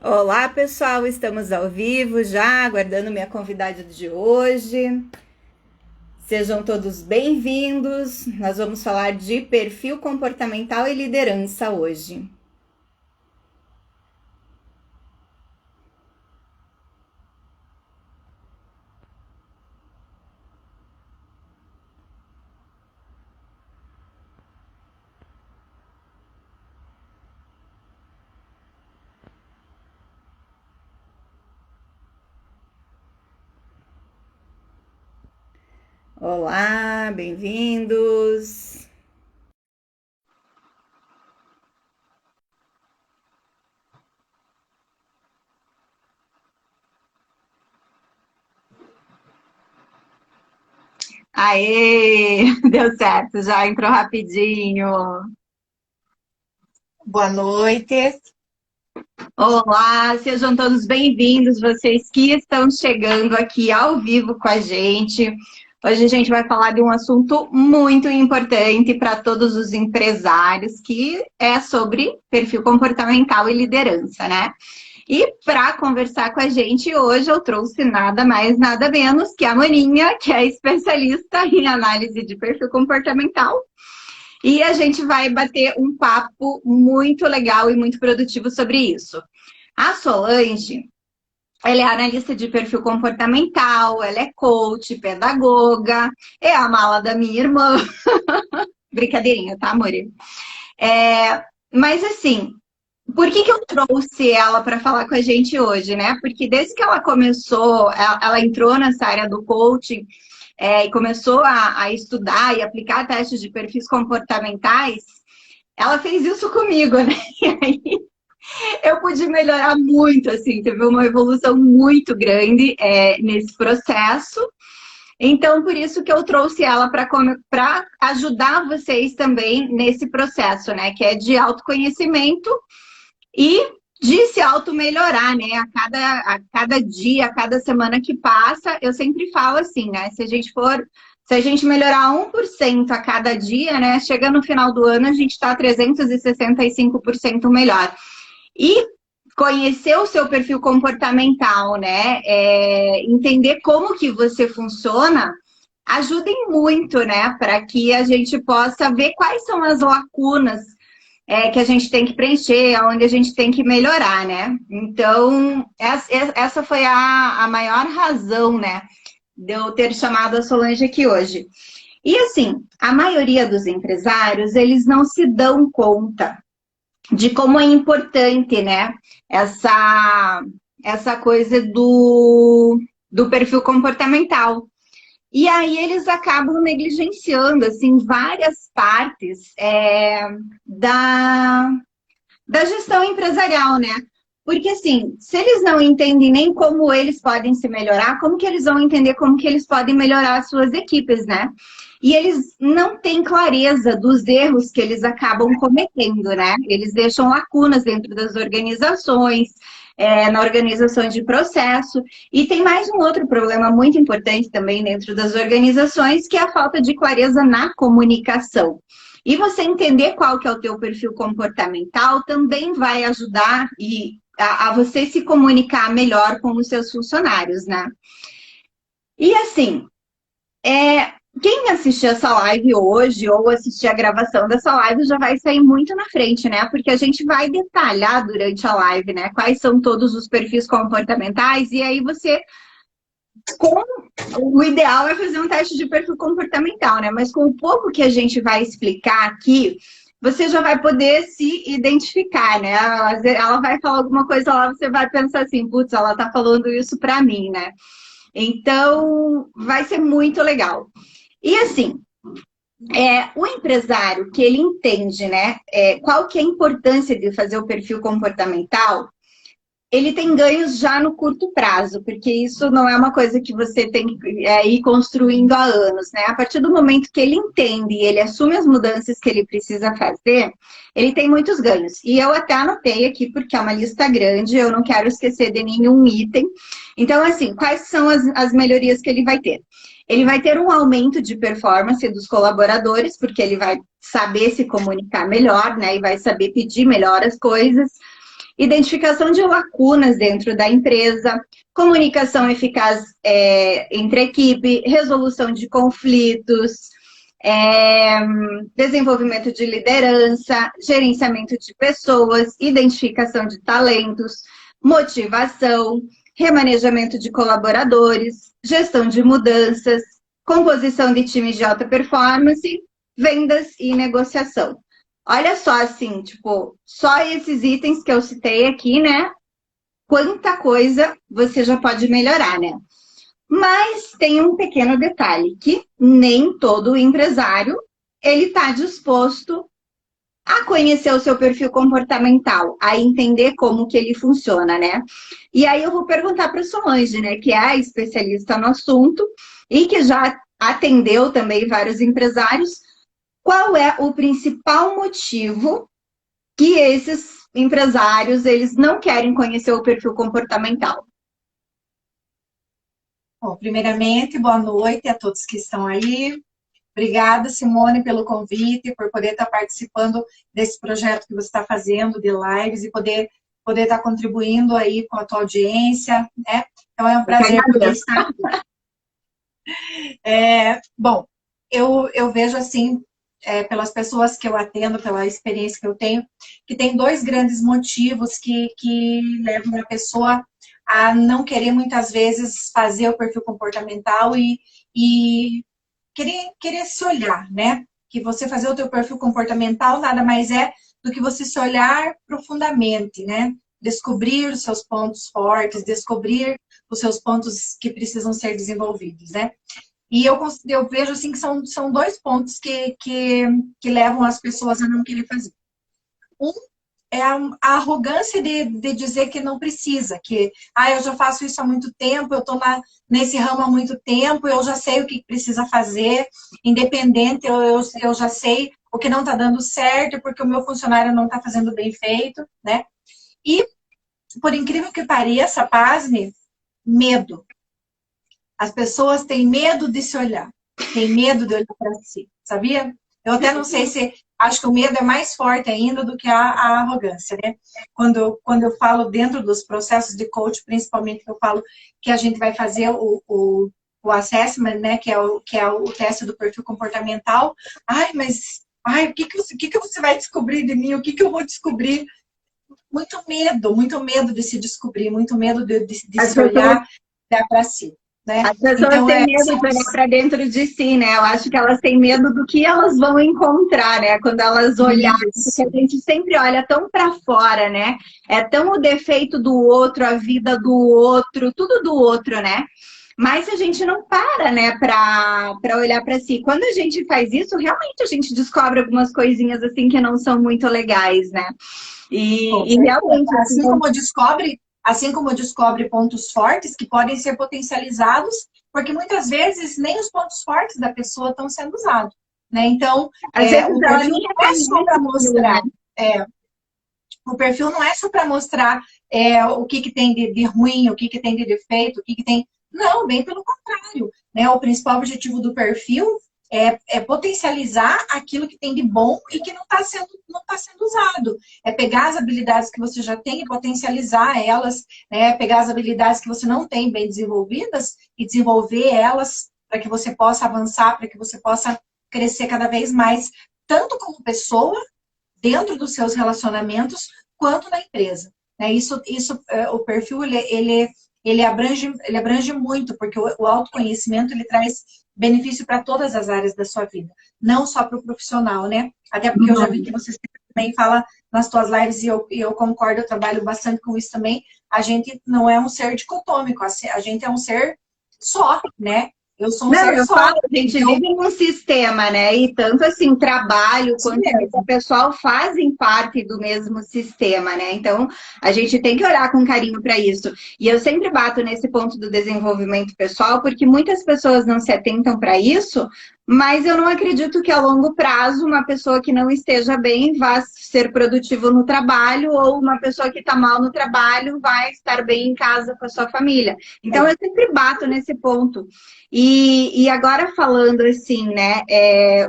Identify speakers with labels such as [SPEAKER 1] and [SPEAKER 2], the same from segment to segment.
[SPEAKER 1] Olá, pessoal, estamos ao vivo já, aguardando minha convidada de hoje. Sejam todos bem-vindos. Nós vamos falar de perfil comportamental e liderança hoje. Olá, bem-vindos. Aê, deu certo, já entrou rapidinho.
[SPEAKER 2] Boa noite.
[SPEAKER 1] Olá, sejam todos bem-vindos, vocês que estão chegando aqui ao vivo com a gente. Hoje a gente vai falar de um assunto muito importante para todos os empresários, que é sobre perfil comportamental e liderança, né? E para conversar com a gente hoje, eu trouxe nada mais, nada menos que a Maninha, que é especialista em análise de perfil comportamental. E a gente vai bater um papo muito legal e muito produtivo sobre isso. A Solange, ela é analista de perfil comportamental, ela é coach, pedagoga, é a mala da minha irmã. Brincadeirinha, tá, amor? Mas assim, por que eu trouxe ela para falar com a gente hoje, né? Porque desde que ela começou, ela entrou nessa área do coaching, e começou a estudar e aplicar testes de perfis comportamentais, ela fez isso comigo, né? E aí eu pude melhorar muito, assim, teve uma evolução muito grande nesse processo. Então, por isso que eu trouxe ela para ajudar vocês também nesse processo, né? Que é de autoconhecimento e de se auto-melhorar, né? A cada dia, a cada semana que passa, eu sempre falo assim, né? Se a gente melhorar 1% a cada dia, né? Chega no final do ano, a gente está 365% melhor. E conhecer o seu perfil comportamental, né? Entender como que você funciona, ajudem muito, né? Para que a gente possa ver quais são as lacunas que a gente tem que preencher, onde a gente tem que melhorar, né? Então, essa foi a maior razão, né? De eu ter chamado a Solange aqui hoje. E assim, a maioria dos empresários, eles não se dão conta de como é importante, né? Essa coisa do perfil comportamental. E aí eles acabam negligenciando, assim, várias partes da, da gestão empresarial, né? Porque, assim, se eles não entendem nem como eles podem se melhorar, como que eles vão entender como que eles podem melhorar as suas equipes, né? E eles não têm clareza dos erros que eles acabam cometendo, né? Eles deixam lacunas dentro das organizações, na organização de processo. E tem mais um outro problema muito importante também dentro das organizações, que é a falta de clareza na comunicação. E você entender qual que é o teu perfil comportamental também vai ajudar a você se comunicar melhor com os seus funcionários, né? E assim, quem assistir essa live hoje ou assistir a gravação dessa live já vai sair muito na frente, né? Porque a gente vai detalhar durante a live, né? Quais são todos os perfis comportamentais e aí você o ideal é fazer um teste de perfil comportamental, né? Mas com o pouco que a gente vai explicar aqui, você já vai poder se identificar, né? Ela vai falar alguma coisa lá, você vai pensar assim, putz, ela tá falando isso para mim, né? Então, vai ser muito legal. E assim, o empresário que ele entende, né, qual que é a importância de fazer o perfil comportamental, ele tem ganhos já no curto prazo, porque isso não é uma coisa que você tem que ir construindo há anos, né? A partir do momento que ele entende e ele assume as mudanças que ele precisa fazer, ele tem muitos ganhos. E eu até anotei aqui, porque é uma lista grande, eu não quero esquecer de nenhum item. Então, assim, quais são as melhorias que ele vai ter? Ele vai ter um aumento de performance dos colaboradores, porque ele vai saber se comunicar melhor, né? E vai saber pedir melhor as coisas. identificação de lacunas dentro da empresa, comunicação eficaz entre a equipe, resolução de conflitos, desenvolvimento de liderança, gerenciamento de pessoas, identificação de talentos, motivação, remanejamento de colaboradores, gestão de mudanças, composição de times de alta performance, vendas e negociação. Olha só, assim, tipo, só esses itens que eu citei aqui, né? Quanta coisa você já pode melhorar, né? Mas tem um pequeno detalhe, que nem todo empresário, ele está disposto a conhecer o seu perfil comportamental, a entender como que ele funciona, né? E aí eu vou perguntar para a Solange, né, que é a especialista no assunto e que já atendeu também vários empresários, qual é o principal motivo que esses empresários, eles não querem conhecer o perfil comportamental?
[SPEAKER 2] Bom, primeiramente, boa noite a todos que estão aí. Obrigada, Simone, pelo convite, por poder estar participando desse projeto que você está fazendo de lives e poder estar contribuindo aí com a tua audiência, né? Então, é um prazer poder estar aqui. Bom, eu vejo assim, pelas pessoas que eu atendo, pela experiência que eu tenho, que tem dois grandes motivos que levam a pessoa a não querer, muitas vezes, fazer o perfil comportamental e querer se olhar, né? Que você fazer o teu perfil comportamental nada mais é do que você se olhar profundamente, né? Descobrir os seus pontos fortes, descobrir os seus pontos que precisam ser desenvolvidos, né? E eu vejo assim que são dois pontos que levam as pessoas a não querer fazer. Um é a arrogância de dizer que não precisa, que eu já faço isso há muito tempo, eu estou nesse ramo há muito tempo, eu já sei o que precisa fazer, independente, eu já sei o que não está dando certo, porque o meu funcionário não está fazendo bem feito, né? E, por incrível que pareça, pasme, medo. As pessoas têm medo de se olhar, têm medo de olhar para si, sabia? Eu até não sei se... Acho que o medo é mais forte ainda do que a arrogância, né? Quando eu falo dentro dos processos de coach, principalmente, que eu falo que a gente vai fazer o assessment, né? Que é o teste do perfil comportamental. O que você vai descobrir de mim? O que eu vou descobrir? Muito medo de se descobrir, muito medo de se olhar para si. Né?
[SPEAKER 1] As pessoas
[SPEAKER 2] então,
[SPEAKER 1] têm medo de olhar para dentro de si, né? Eu acho que elas têm medo do que elas vão encontrar, né? Quando elas olharem, porque a gente sempre olha tão para fora, né? É tão o defeito do outro, a vida do outro, tudo do outro, né? Mas a gente não para, né, para olhar para si. Quando a gente faz isso, realmente a gente descobre algumas coisinhas assim que não são muito legais, né? E realmente...
[SPEAKER 2] Assim como descobre pontos fortes que podem ser potencializados, porque muitas vezes nem os pontos fortes da pessoa estão sendo usados. Né? Então, o perfil não é só para mostrar. O perfil não é só para mostrar o que tem de ruim, o que tem de defeito, o que tem... Não, bem pelo contrário. Né? O principal objetivo do perfil é potencializar aquilo que tem de bom e que não está sendo usado. É pegar as habilidades que você já tem e potencializar elas, né? Pegar as habilidades que você não tem bem desenvolvidas e desenvolver elas para que você possa avançar, para que você possa crescer cada vez mais, tanto como pessoa, dentro dos seus relacionamentos, quanto na empresa. Né? O perfil, ele abrange muito, porque o autoconhecimento, ele traz benefício para todas as áreas da sua vida, não só para o profissional, né? Até porque eu já vi que você também fala nas suas lives, e eu concordo, eu trabalho bastante com isso também, a gente não é um ser dicotômico, a gente é um ser só, né? Eu sou um ser só.
[SPEAKER 1] Falo, a gente vive em um sistema, né? E tanto assim, trabalho quanto o pessoal fazem parte do mesmo sistema, né? Então, a gente tem que olhar com carinho para isso. E eu sempre bato nesse ponto do desenvolvimento pessoal, porque muitas pessoas não se atentam para isso, mas eu não acredito que a longo prazo uma pessoa que não esteja bem vá ser produtivo no trabalho, ou uma pessoa que está mal no trabalho vai estar bem em casa com a sua família. Então, eu sempre bato nesse ponto. E agora falando assim, né,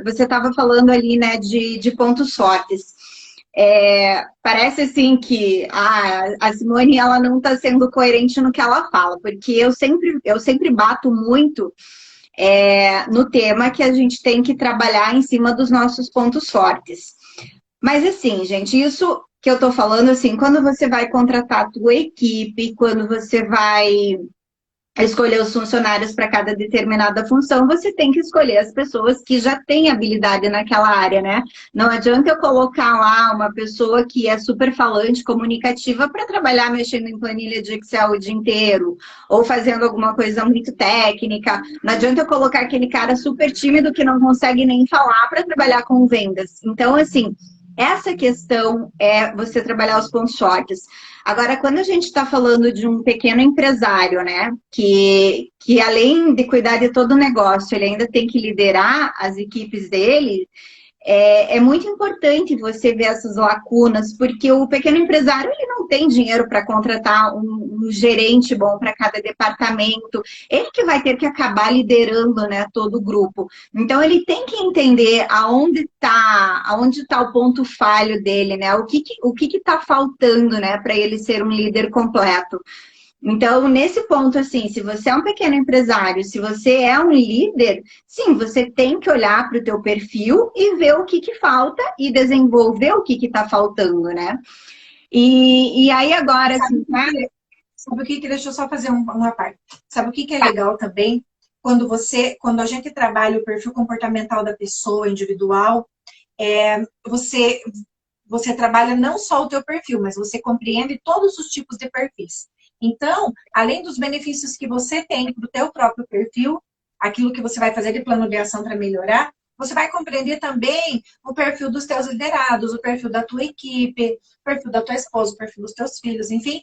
[SPEAKER 1] você estava falando ali, né, de pontos fortes. Parece assim que a Simone ela não está sendo coerente no que ela fala, porque eu sempre bato muito no tema que a gente tem que trabalhar em cima dos nossos pontos fortes. Mas assim, gente, isso que eu tô falando, assim, quando você vai contratar a tua equipe, quando você vai escolher os funcionários para cada determinada função, você tem que escolher as pessoas que já têm habilidade naquela área, né? Não adianta eu colocar lá uma pessoa que é super falante, comunicativa, para trabalhar mexendo em planilha de Excel o dia inteiro, ou fazendo alguma coisa muito técnica. Não adianta eu colocar aquele cara super tímido que não consegue nem falar para trabalhar com vendas. Então, assim, essa questão é você trabalhar os pontos fortes. Agora, quando a gente está falando de um pequeno empresário, né, que além de cuidar de todo o negócio, ele ainda tem que liderar as equipes dele, é muito importante você ver essas lacunas, porque o pequeno empresário ele não tem dinheiro para contratar um gerente bom para cada departamento, ele que vai ter que acabar liderando, né, todo o grupo. Então ele tem que entender aonde tá o ponto falho dele, né? O que está faltando, né, para ele ser um líder completo. Então, nesse ponto, assim, se você é um pequeno empresário, se você é um líder, sim, você tem que olhar para o teu perfil e ver o que falta e desenvolver o que está faltando, né? E aí agora, assim,
[SPEAKER 2] Sabe o que deixa eu só fazer uma parte. Sabe o que é legal também? Quando a gente trabalha o perfil comportamental da pessoa individual, você trabalha não só o teu perfil, mas você compreende todos os tipos de perfis. Então, além dos benefícios que você tem para o teu próprio perfil, aquilo que você vai fazer de plano de ação para melhorar, você vai compreender também o perfil dos teus liderados, o perfil da tua equipe, o perfil da tua esposa, o perfil dos teus filhos, enfim,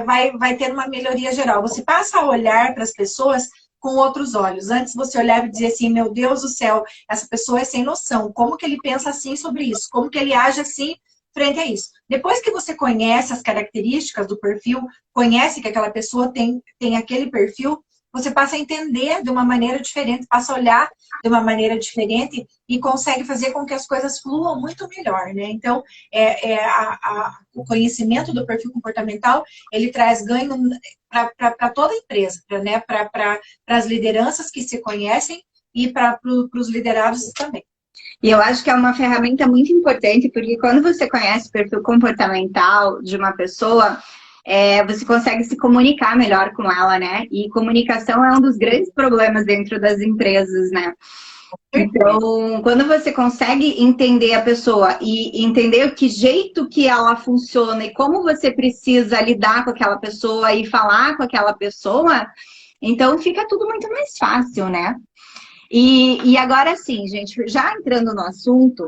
[SPEAKER 2] vai ter uma melhoria geral. Você passa a olhar para as pessoas com outros olhos. Antes você olhava e dizia assim, meu Deus do céu, essa pessoa é sem noção. Como que ele pensa assim sobre isso? Como que ele age assim frente a isso? Depois que você conhece as características do perfil, conhece que aquela pessoa tem aquele perfil, você passa a entender de uma maneira diferente, passa a olhar de uma maneira diferente e consegue fazer com que as coisas fluam muito melhor, né? Então, o conhecimento do perfil comportamental, ele traz ganho para toda a empresa, né? Para as lideranças que se conhecem e para os liderados também.
[SPEAKER 1] E eu acho que é uma ferramenta muito importante, porque quando você conhece o perfil comportamental de uma pessoa, você consegue se comunicar melhor com ela, né? E comunicação é um dos grandes problemas dentro das empresas, né? Então, quando você consegue entender a pessoa e entender que jeito que ela funciona e como você precisa lidar com aquela pessoa e falar com aquela pessoa, então fica tudo muito mais fácil, né? E agora sim, gente, já entrando no assunto,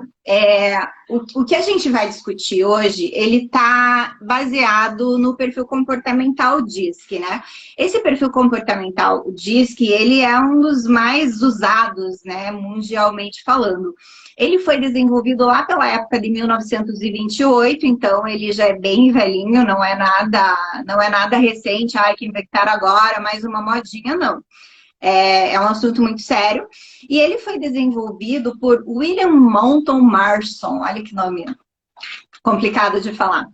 [SPEAKER 1] o que a gente vai discutir hoje, ele está baseado no perfil comportamental DISC, né? Esse perfil comportamental DISC, ele é um dos mais usados, né, mundialmente falando. Ele foi desenvolvido lá pela época de 1928, então ele já é bem velhinho, não é nada recente, que inventaram agora, mais uma modinha, não. É um assunto muito sério. E ele foi desenvolvido por William Moulton Marston. Olha que nome complicado de falar.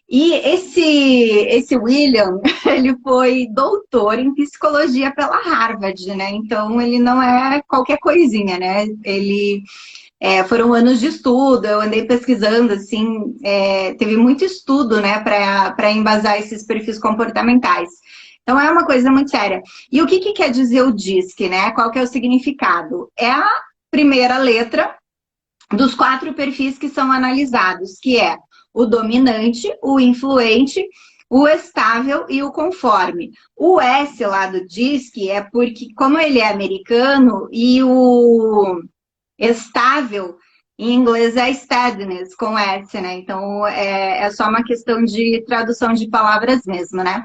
[SPEAKER 1] E esse William, ele foi doutor em psicologia pela Harvard, né? Então, ele não é qualquer coisinha, né? Foram anos de estudo, eu andei pesquisando, assim, teve muito estudo, né, para embasar esses perfis comportamentais. Então, é uma coisa muito séria. E o que quer dizer o DISC, né? Qual que é o significado? É a primeira letra dos 4 perfis que são analisados, que é o dominante, o influente, o estável e o conforme. O S lá do DISC é porque, como ele é americano, e o estável, em inglês é steadiness, com S, né? Então, é só uma questão de tradução de palavras mesmo, né?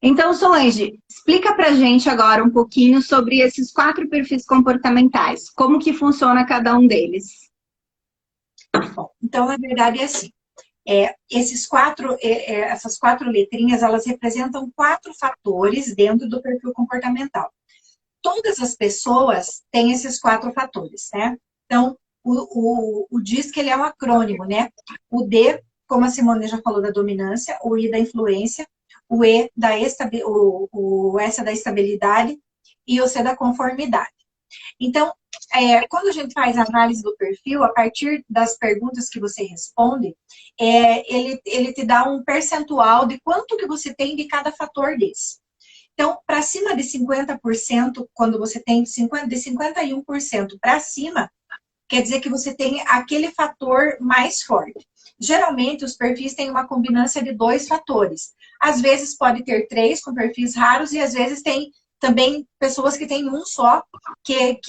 [SPEAKER 1] Então, Solange, explica pra gente agora um pouquinho sobre esses 4 perfis comportamentais. Como que funciona cada um deles?
[SPEAKER 2] Bom, então, na verdade, é assim. Essas 4 letrinhas, elas representam 4 fatores dentro do perfil comportamental. Todas as pessoas têm esses 4 fatores, né? Então, o DISC, ele é um acrônimo, né? O D, como a Simone já falou, da dominância, o I da influência, o E da o S da estabilidade e o C da conformidade. Então, quando a gente faz a análise do perfil, a partir das perguntas que você responde, ele te dá um percentual de quanto que você tem de cada fator desse. Então, para cima de 50%, quando você tem de 51% para cima, quer dizer que você tem aquele fator mais forte. Geralmente, os perfis têm uma combinância de 2 fatores. Às vezes pode ter 3 com perfis raros e às vezes tem também pessoas que têm um só, que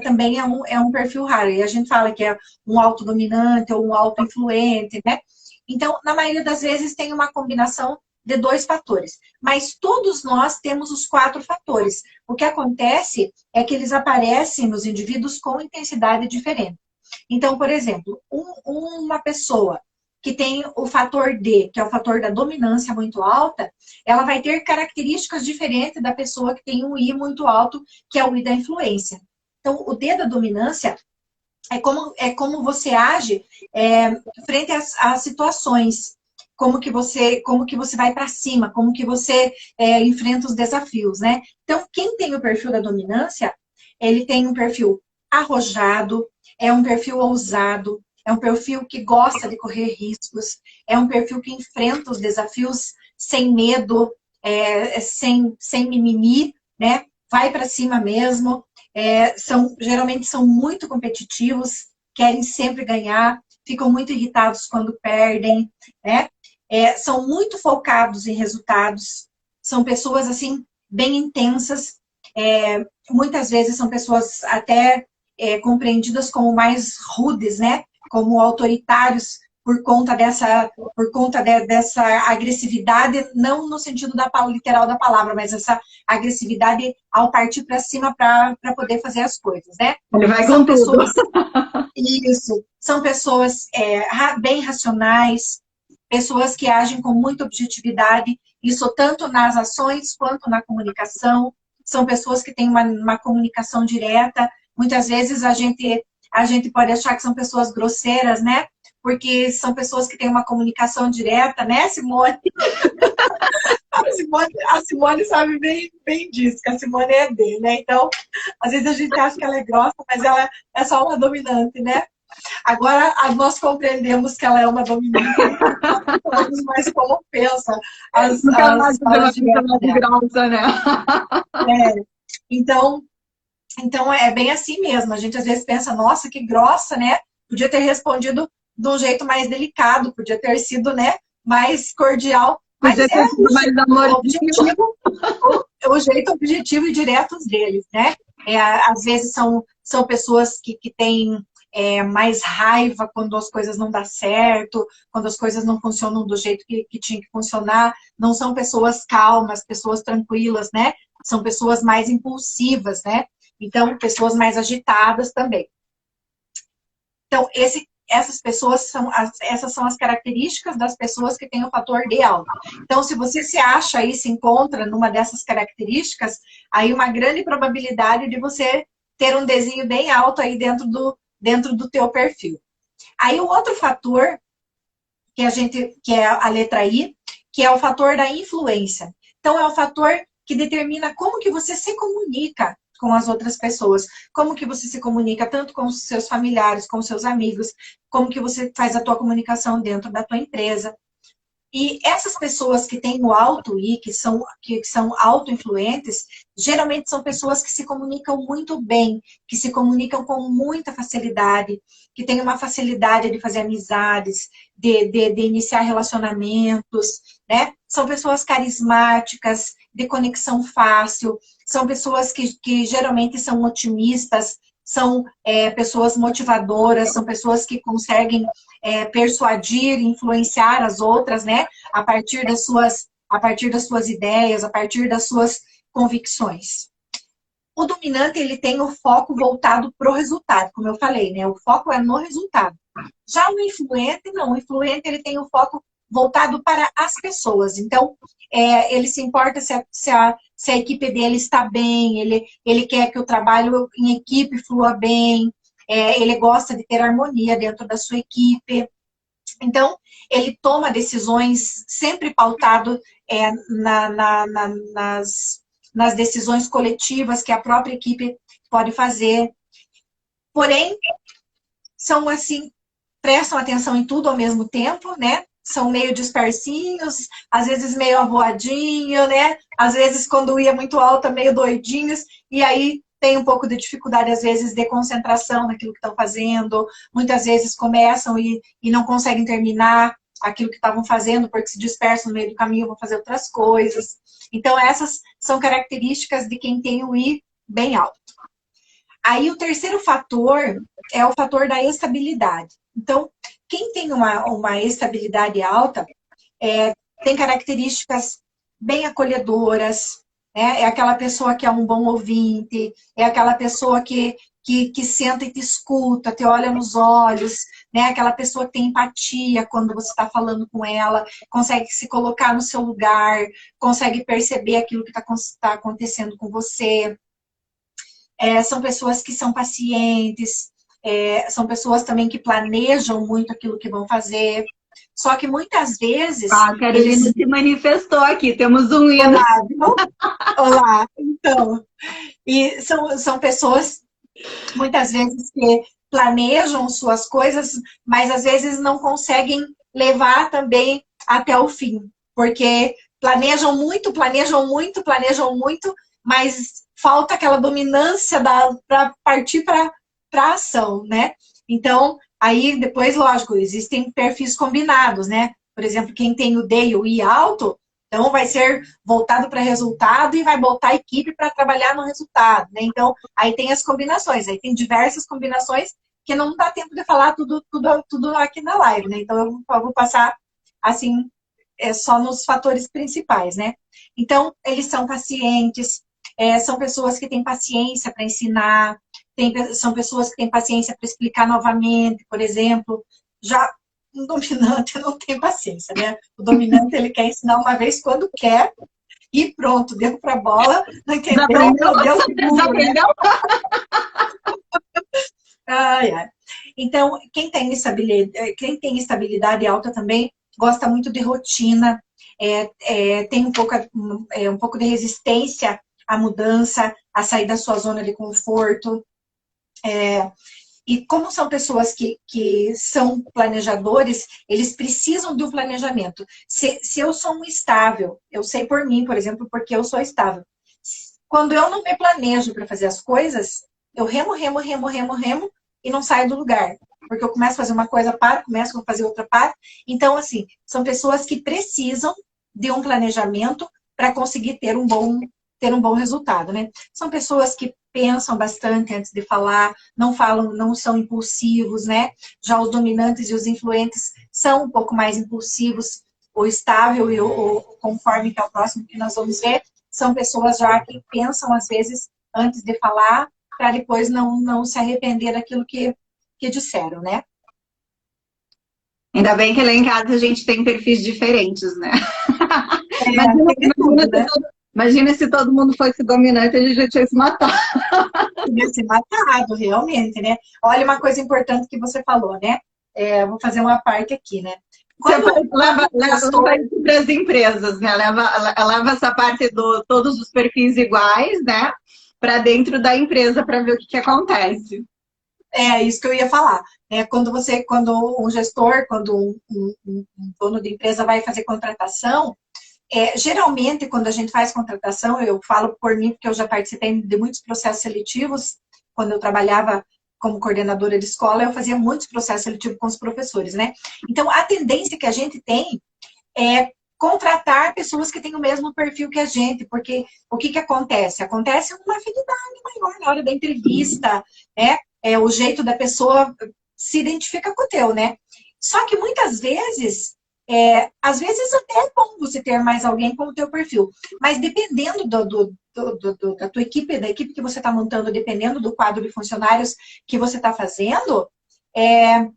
[SPEAKER 2] também é um perfil raro. E a gente fala que é um autodominante ou um autoinfluente, né? Então, na maioria das vezes tem uma combinação de 2 fatores. Mas todos nós temos os 4 fatores. O que acontece é que eles aparecem nos indivíduos com intensidade diferente. Então, por exemplo, uma pessoa que tem o fator D, que é o fator da dominância muito alta, ela vai ter características diferentes da pessoa que tem um I muito alto, que é o I da influência. Então, o D da dominância é como você age frente às situações, como que você vai para cima, como que você enfrenta os desafios, né? Então, quem tem o perfil da dominância, ele tem um perfil arrojado, é um perfil ousado, é um perfil que gosta de correr riscos, é um perfil que enfrenta os desafios sem medo, sem mimimi, né? Vai para cima mesmo, geralmente são muito competitivos, querem sempre ganhar, ficam muito irritados quando perdem, né? São muito focados em resultados, são pessoas, assim, bem intensas, muitas vezes são pessoas até compreendidas como mais rudes, né? Como autoritários, por conta dessa agressividade, não no sentido literal da palavra, mas essa agressividade ao partir para cima para poder fazer as coisas, né?
[SPEAKER 1] Ele vai com tudo.
[SPEAKER 2] Isso, são pessoas bem racionais, pessoas que agem com muita objetividade, isso tanto nas ações quanto na comunicação, são pessoas que têm uma comunicação direta, muitas vezes a gente pode achar que são pessoas grosseiras, né? Porque são pessoas que têm uma comunicação direta, né, Simone? A Simone sabe bem disso, que a Simone é D, né? Então, às vezes a gente acha que ela é grossa, mas ela é só uma dominante, né? Agora, nós compreendemos que ela é uma dominante, mas como pensa as
[SPEAKER 1] grossa, né?
[SPEAKER 2] Então, é bem assim mesmo. A gente às vezes pensa, nossa, que grossa, né? Podia ter respondido de um jeito mais delicado, podia ter sido, né, mais cordial. Mas o jeito objetivo e direto deles, né? Às vezes são pessoas que têm mais raiva quando as coisas não dão certo, quando as coisas não funcionam do jeito que tinha que funcionar. Não são pessoas calmas, pessoas tranquilas, né? São pessoas mais impulsivas, né? Então, pessoas mais agitadas também. Então, essas pessoas essas são as características das pessoas que têm o fator D alto. Então, se você se acha aí, se encontra numa dessas características, aí uma grande probabilidade de você ter um Dzinho bem alto aí dentro do teu perfil. Aí o outro fator que é a letra I, que é o fator da influência. Então, é o fator que determina como que você se comunica com as outras pessoas, como que você se comunica tanto com os seus familiares, com os seus amigos, como que você faz a tua comunicação dentro da tua empresa. E essas pessoas que têm o alto I, que são auto-influentes, geralmente são pessoas que se comunicam muito bem, que se comunicam com muita facilidade, que têm uma facilidade de fazer amizades, de iniciar relacionamentos, né? São pessoas carismáticas, de conexão fácil, são pessoas que geralmente são otimistas, são pessoas motivadoras, são pessoas que conseguem persuadir, influenciar as outras, né? A partir das suas ideias, a partir das suas convicções. O dominante, ele tem o foco voltado para o resultado, como eu falei, né? O foco é no resultado. Já o influente, não. O influente, ele tem o foco voltado para as pessoas. Então, ele se importa se a equipe dele está bem, ele quer que o trabalho em equipe flua bem, ele gosta de ter harmonia dentro da sua equipe. Então, ele toma decisões sempre pautado nas decisões coletivas que a própria equipe pode fazer. Porém, são assim, prestam atenção em tudo ao mesmo tempo, né? São meio dispersinhos, às vezes meio avoadinho, né? Às vezes, quando ia muito alta, meio doidinhos, e aí tem um pouco de dificuldade, às vezes, de concentração naquilo que estão fazendo. Muitas vezes começam e não conseguem terminar aquilo que estavam fazendo, porque se dispersam no meio do caminho, vão fazer outras coisas. Então, essas são características de quem tem o I bem alto. Aí, o terceiro fator é o fator da estabilidade. Então, quem tem uma estabilidade alta tem características bem acolhedoras, né? É aquela pessoa que é um bom ouvinte, é aquela pessoa que senta e te escuta, te olha nos olhos, né? Aquela pessoa que tem empatia quando você está falando com ela, consegue se colocar no seu lugar, consegue perceber aquilo que está acontecendo com você. São pessoas que são pacientes, são pessoas também que planejam muito aquilo que vão fazer. Só que muitas vezes...
[SPEAKER 1] A Carolina se manifestou aqui, temos um hino.
[SPEAKER 2] Olá, viu? Olá, então. E são pessoas, muitas vezes, que planejam suas coisas, mas às vezes não conseguem levar também até o fim. Porque planejam muito, mas falta aquela dominância para partir para a ação, né? Então, aí depois, lógico, existem perfis combinados, né? Por exemplo, quem tem o D e o I alto, então vai ser voltado para resultado e vai botar a equipe para trabalhar no resultado, né? Então, aí tem as combinações, aí tem diversas combinações que não dá tempo de falar tudo aqui na live, né? Então, eu vou passar, assim, só nos fatores principais, né? Então, eles são pacientes, são pessoas que têm paciência para ensinar, são pessoas que têm paciência para explicar novamente, por exemplo. Já um dominante não tem paciência, né? O dominante, ele quer ensinar uma vez quando quer, e pronto, deu para a bola, não entendeu, deu seguro,
[SPEAKER 1] já aprendeu?
[SPEAKER 2] Ai, ai. Então, quem tem estabilidade alta também gosta muito de rotina, tem um pouco de resistência à mudança, a sair da sua zona de conforto. E como são pessoas que são planejadores, eles precisam do planejamento. Se eu sou um estável, eu sei por mim, por exemplo, porque eu sou estável. Quando eu não me planejo para fazer as coisas, eu remo e não saio do lugar. Porque eu começo a fazer uma coisa, começo a fazer outra, Então, assim, são pessoas que precisam de um planejamento para conseguir ter um bom resultado, né? São pessoas que pensam bastante antes de falar, não falam, não são impulsivos, né? Já os dominantes e os influentes são um pouco mais impulsivos, o estável e o conforme, que é o próximo que nós vamos ver, são pessoas já que pensam, às vezes, antes de falar, para depois não se arrepender daquilo que disseram, né?
[SPEAKER 1] Ainda bem que lá em casa a gente tem perfis diferentes, né? Imagina se todo mundo fosse dominante, a gente já tinha se matado.
[SPEAKER 2] Tinha se matado, realmente, né? Olha uma coisa importante que você falou, né? Vou fazer uma parte aqui, né?
[SPEAKER 1] Leva para as empresas, né? Leva essa parte do todos os perfis iguais, né? Para dentro da empresa para ver o que acontece.
[SPEAKER 2] É isso que eu ia falar. Quando um gestor, quando um dono de empresa vai fazer contratação, geralmente, quando a gente faz contratação, eu falo por mim, porque eu já participei de muitos processos seletivos, quando eu trabalhava como coordenadora de escola, eu fazia muitos processos seletivos com os professores, né? Então, a tendência que a gente tem é contratar pessoas que têm o mesmo perfil que a gente, porque o que acontece? Acontece uma afinidade maior na hora da entrevista, né? O jeito da pessoa se identifica com o teu, né? Só que muitas vezes, às vezes até é bom você ter mais alguém com o teu perfil, mas dependendo da tua equipe, da equipe que você está montando, dependendo do quadro de funcionários que você está fazendo,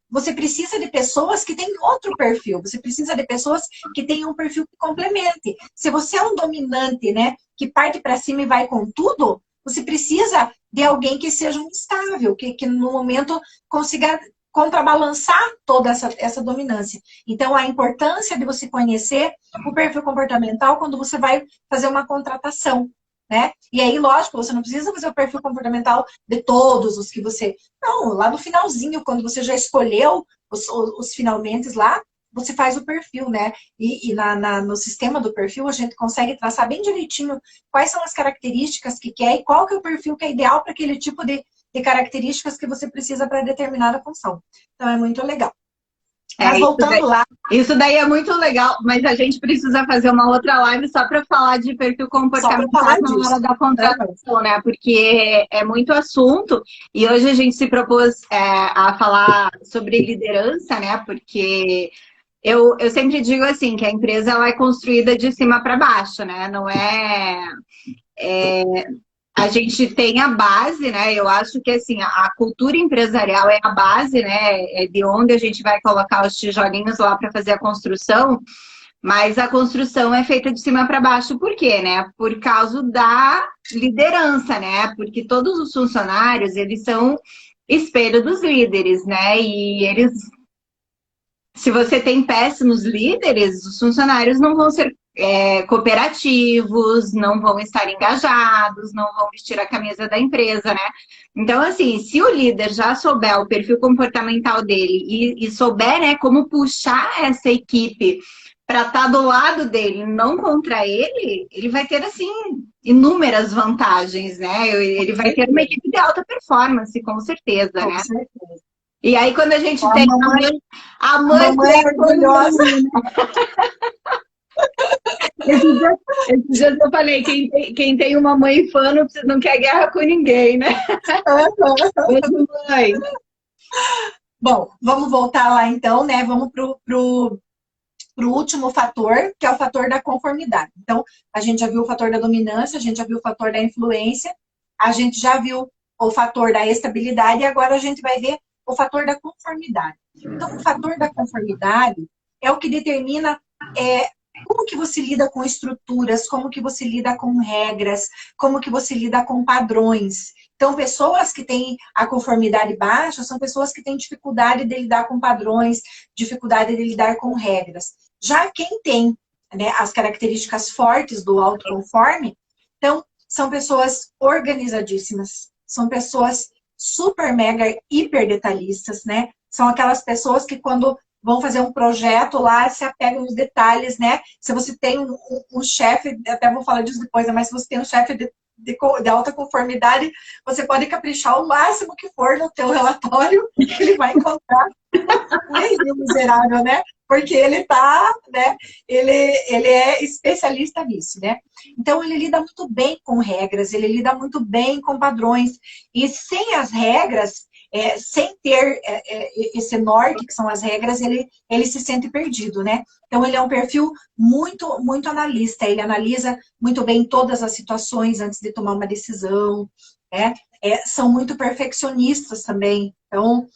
[SPEAKER 2] você precisa de pessoas que têm outro perfil, você precisa de pessoas que tenham um perfil que complemente. Se você é um dominante, né, que parte para cima e vai com tudo, você precisa de alguém que seja instável, que no momento consiga contrabalançar toda essa dominância. Então, a importância de você conhecer o perfil comportamental quando você vai fazer uma contratação, né? E aí, lógico, você não precisa fazer o perfil comportamental de todos os que você... Não, lá no finalzinho, quando você já escolheu os finalmente lá, você faz o perfil, né? E no sistema do perfil, a gente consegue traçar bem direitinho quais são as características que quer e qual que é o perfil que é ideal para aquele tipo de características que você precisa para determinada função. Então, é muito legal. Mas voltando lá...
[SPEAKER 1] Isso daí é muito legal, mas a gente precisa fazer uma outra live só para falar de perfil comportamental na hora da contratação, né? Porque é muito assunto e hoje a gente se propôs a falar sobre liderança, né? Porque eu sempre digo assim, que a empresa ela é construída de cima para baixo, né? Não a gente tem a base, né? Eu acho que assim, a cultura empresarial é a base, né? É de onde a gente vai colocar os tijolinhos lá para fazer a construção, mas a construção é feita de cima para baixo, por quê, né? Por causa da liderança, né? Porque todos os funcionários, eles são espelho dos líderes, né? E eles, se você tem péssimos líderes, os funcionários não vão ser cooperativos, não vão estar engajados, não vão vestir a camisa da empresa, né? Então, assim, se o líder já souber o perfil comportamental dele e souber, né, como puxar essa equipe para estar do lado dele, não contra ele, ele vai ter, assim, inúmeras vantagens, né? Ele vai ter uma equipe de alta performance, com certeza, né? Com certeza. E aí, quando a gente tem a mãe orgulhosa. Esses dias eu falei, quem tem uma mãe fã não quer guerra com ninguém, né? Mãe.
[SPEAKER 2] Bom, vamos voltar lá então, né? Vamos pro último fator, que é o fator da conformidade. Então, a gente já viu o fator da dominância, a gente já viu o fator da influência, a gente já viu o fator da estabilidade e agora a gente vai ver o fator da conformidade. Então, o fator da conformidade é o que determina como que você lida com estruturas, como que você lida com regras, como que você lida com padrões. Então, pessoas que têm a conformidade baixa são pessoas que têm dificuldade de lidar com padrões, dificuldade de lidar com regras. Já quem tem, né, as características fortes do autoconforme, então, são pessoas organizadíssimas, são pessoas super, mega, hiper detalhistas, né? São aquelas pessoas que quando vão fazer um projeto lá, se apegam nos detalhes, né? Se você tem um chefe, até vou falar disso depois, né? Mas se você tem um chefe de alta conformidade, você pode caprichar o máximo que for no teu relatório, que ele vai encontrar um miserável, né? Porque ele tá, né? Ele é especialista nisso, né? Então, ele lida muito bem com regras, ele lida muito bem com padrões. E sem as regras, sem ter esse norte, que são as regras, ele se sente perdido, né? Então, ele é um perfil muito, muito analista. Ele analisa muito bem todas as situações antes de tomar uma decisão, né? São muito perfeccionistas também. Então,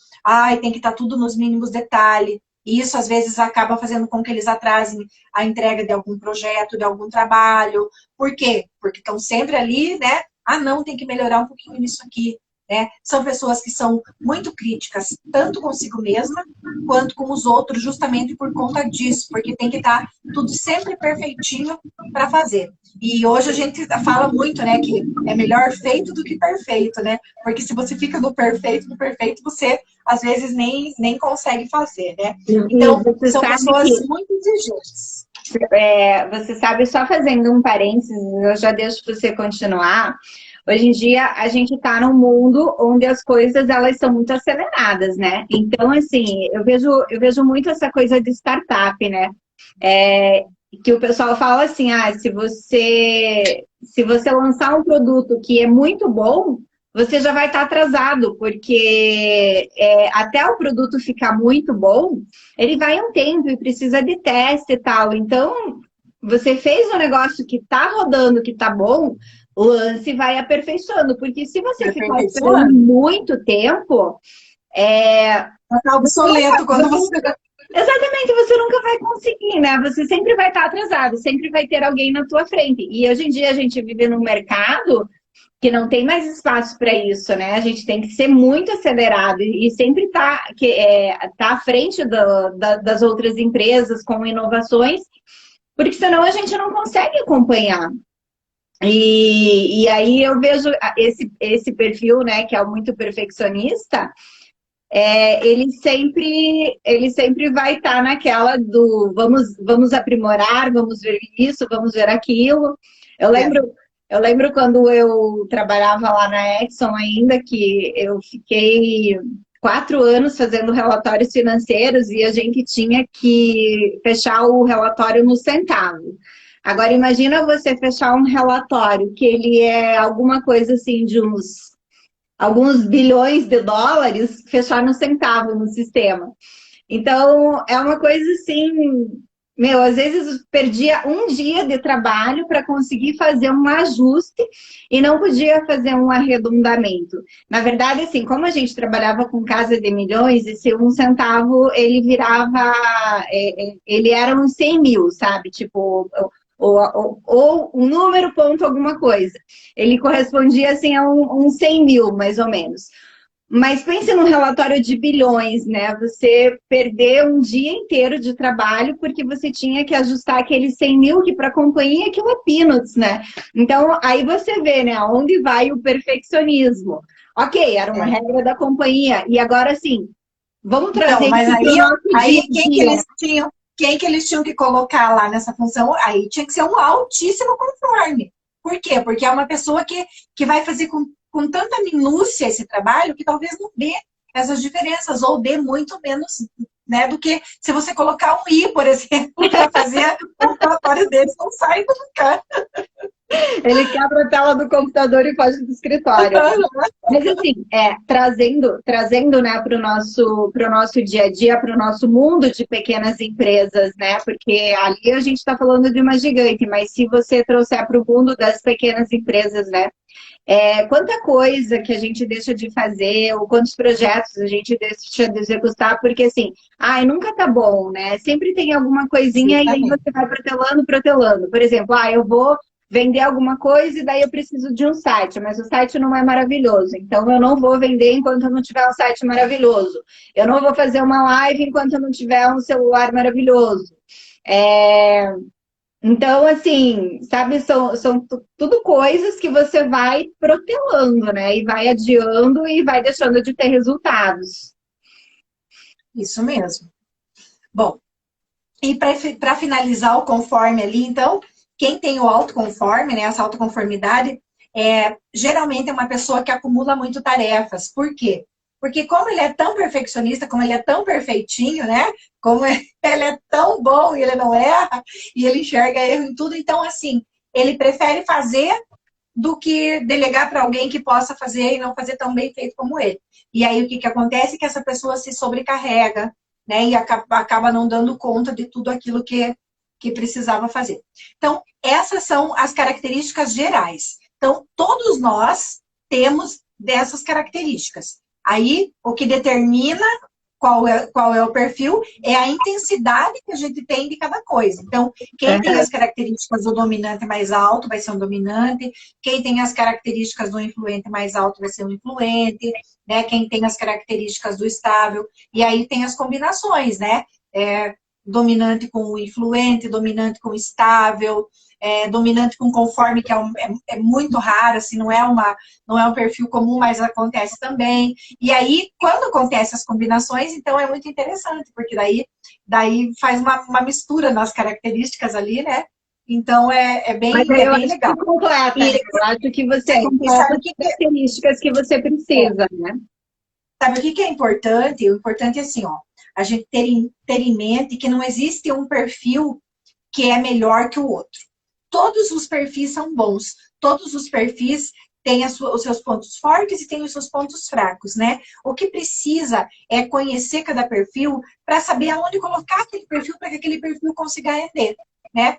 [SPEAKER 2] tem que estar tudo nos mínimos detalhes. E isso, às vezes, acaba fazendo com que eles atrasem a entrega de algum projeto, de algum trabalho. Por quê? Porque estão sempre ali, né? Não, tem que melhorar um pouquinho nisso aqui. Né? São pessoas que são muito críticas, tanto consigo mesma, quanto com os outros, justamente por conta disso, porque tem que estar tudo sempre perfeitinho para fazer. E hoje a gente fala muito, né, que é melhor feito do que perfeito, né? Porque se você fica no perfeito, você às vezes nem consegue fazer, né? Então, são pessoas muito exigentes.
[SPEAKER 1] Você sabe, só fazendo um parênteses, eu já deixo você continuar. Hoje em dia, a gente está num mundo onde as coisas, elas são muito aceleradas, né? Então, assim, eu vejo muito essa coisa de startup, né? Que o pessoal fala assim, se você lançar um produto que é muito bom, você já vai estar atrasado, porque até o produto ficar muito bom, ele vai um tempo e precisa de teste e tal. Então, você fez um negócio que está rodando, que está bom, o lance vai aperfeiçoando, porque se você ficar esperando muito tempo...
[SPEAKER 2] Tá obsoleto quando você...
[SPEAKER 1] Exatamente, você nunca vai conseguir, né? Você sempre vai estar atrasado, sempre vai ter alguém na tua frente. E hoje em dia a gente vive num mercado que não tem mais espaço para isso, né? A gente tem que ser muito acelerado e sempre tá à frente das outras empresas com inovações, porque senão a gente não consegue acompanhar. E aí eu vejo esse perfil, né, que é o muito perfeccionista, ele sempre vai estar naquela do vamos aprimorar, vamos ver isso, vamos ver aquilo. Eu lembro, eu lembro quando eu trabalhava lá na Exxon ainda, que eu fiquei 4 anos fazendo relatórios financeiros e a gente tinha que fechar o relatório no centavo. Agora imagina você fechar um relatório que ele é alguma coisa assim de alguns bilhões de dólares, fechar no centavo no sistema. Então, é uma coisa assim, meu, às vezes perdia um dia de trabalho para conseguir fazer um ajuste e não podia fazer um arredondamento. Na verdade, assim, como a gente trabalhava com casa de milhões, esse um centavo, ele virava, ele era uns 100 mil, sabe? Tipo, ou um número, ponto, alguma coisa. Ele correspondia, assim, a uns 100 mil, mais ou menos. Mas pense num relatório de bilhões, né? Você perder um dia inteiro de trabalho porque você tinha que ajustar aqueles 100 mil, que para a companhia aquilo é peanuts, né? Então, aí você vê, né? Onde vai o perfeccionismo. Ok, era uma regra da companhia. E agora, sim, vamos trazer
[SPEAKER 2] mas
[SPEAKER 1] isso para o nosso dia a
[SPEAKER 2] quem que
[SPEAKER 1] dia.
[SPEAKER 2] eles tinham que colocar lá nessa função? Aí tinha que ser um altíssimo conforme. Por quê? Porque é uma pessoa que vai fazer com tanta minúcia esse trabalho que talvez não dê essas diferenças, ou dê muito menos, né, do que se você colocar um I, por exemplo, para fazer um relatório deles, não sai nunca.
[SPEAKER 1] Ele quebra a tela do computador e foge do escritório. Mas assim, trazendo né, para o nosso dia a dia, para o nosso mundo de pequenas empresas, né? Porque ali a gente está falando de uma gigante, mas se você trouxer para o mundo das pequenas empresas, né? Quanta coisa que a gente deixa de fazer, ou quantos projetos a gente deixa de executar, porque assim, nunca tá bom, né? Sempre tem alguma coisinha e aí você vai protelando, protelando. Por exemplo, eu vou vender alguma coisa e daí eu preciso de um site, mas o site não é maravilhoso. Então eu não vou vender enquanto eu não tiver um site maravilhoso. Eu não vou fazer uma live enquanto eu não tiver um celular maravilhoso. Então, assim, sabe, são tudo coisas que você vai protelando, né? E vai adiando e vai deixando de ter resultados.
[SPEAKER 2] Isso mesmo. Bom, e para finalizar o conforme ali, então, quem tem o autoconforme, né, essa autoconformidade, geralmente é uma pessoa que acumula muito tarefas. Por quê? Porque como ele é tão perfeccionista, como ele é tão perfeitinho, né? Como ele é tão bom e ele não erra, e ele enxerga erro em tudo, então, assim, ele prefere fazer do que delegar para alguém que possa fazer e não fazer tão bem feito como ele. E aí o que acontece? Que essa pessoa se sobrecarrega, né? E acaba não dando conta de tudo aquilo que precisava fazer. Então, essas são as características gerais. Então, todos nós temos dessas características. Aí, o que determina qual é o perfil é a intensidade que a gente tem de cada coisa. Então, quem tem as características do dominante mais alto vai ser um dominante, quem tem as características do influente mais alto vai ser um influente, né? Quem tem as características do estável, e aí tem as combinações, né? Dominante com influente, dominante com estável, dominante com conforme, que é muito raro, assim, não é um perfil comum, mas acontece também. E aí, quando acontecem as combinações, então é muito interessante, porque daí faz uma mistura nas características ali, né? Então é bem legal.
[SPEAKER 1] Completa, eu acho que você completa as características que você precisa, né?
[SPEAKER 2] Sabe o que é importante? O importante é assim, ó, a gente ter em mente que não existe um perfil que é melhor que o outro. Todos os perfis são bons, todos os perfis têm os seus pontos fortes e têm os seus pontos fracos, né? O que precisa é conhecer cada perfil para saber aonde colocar aquele perfil para que aquele perfil consiga render, né?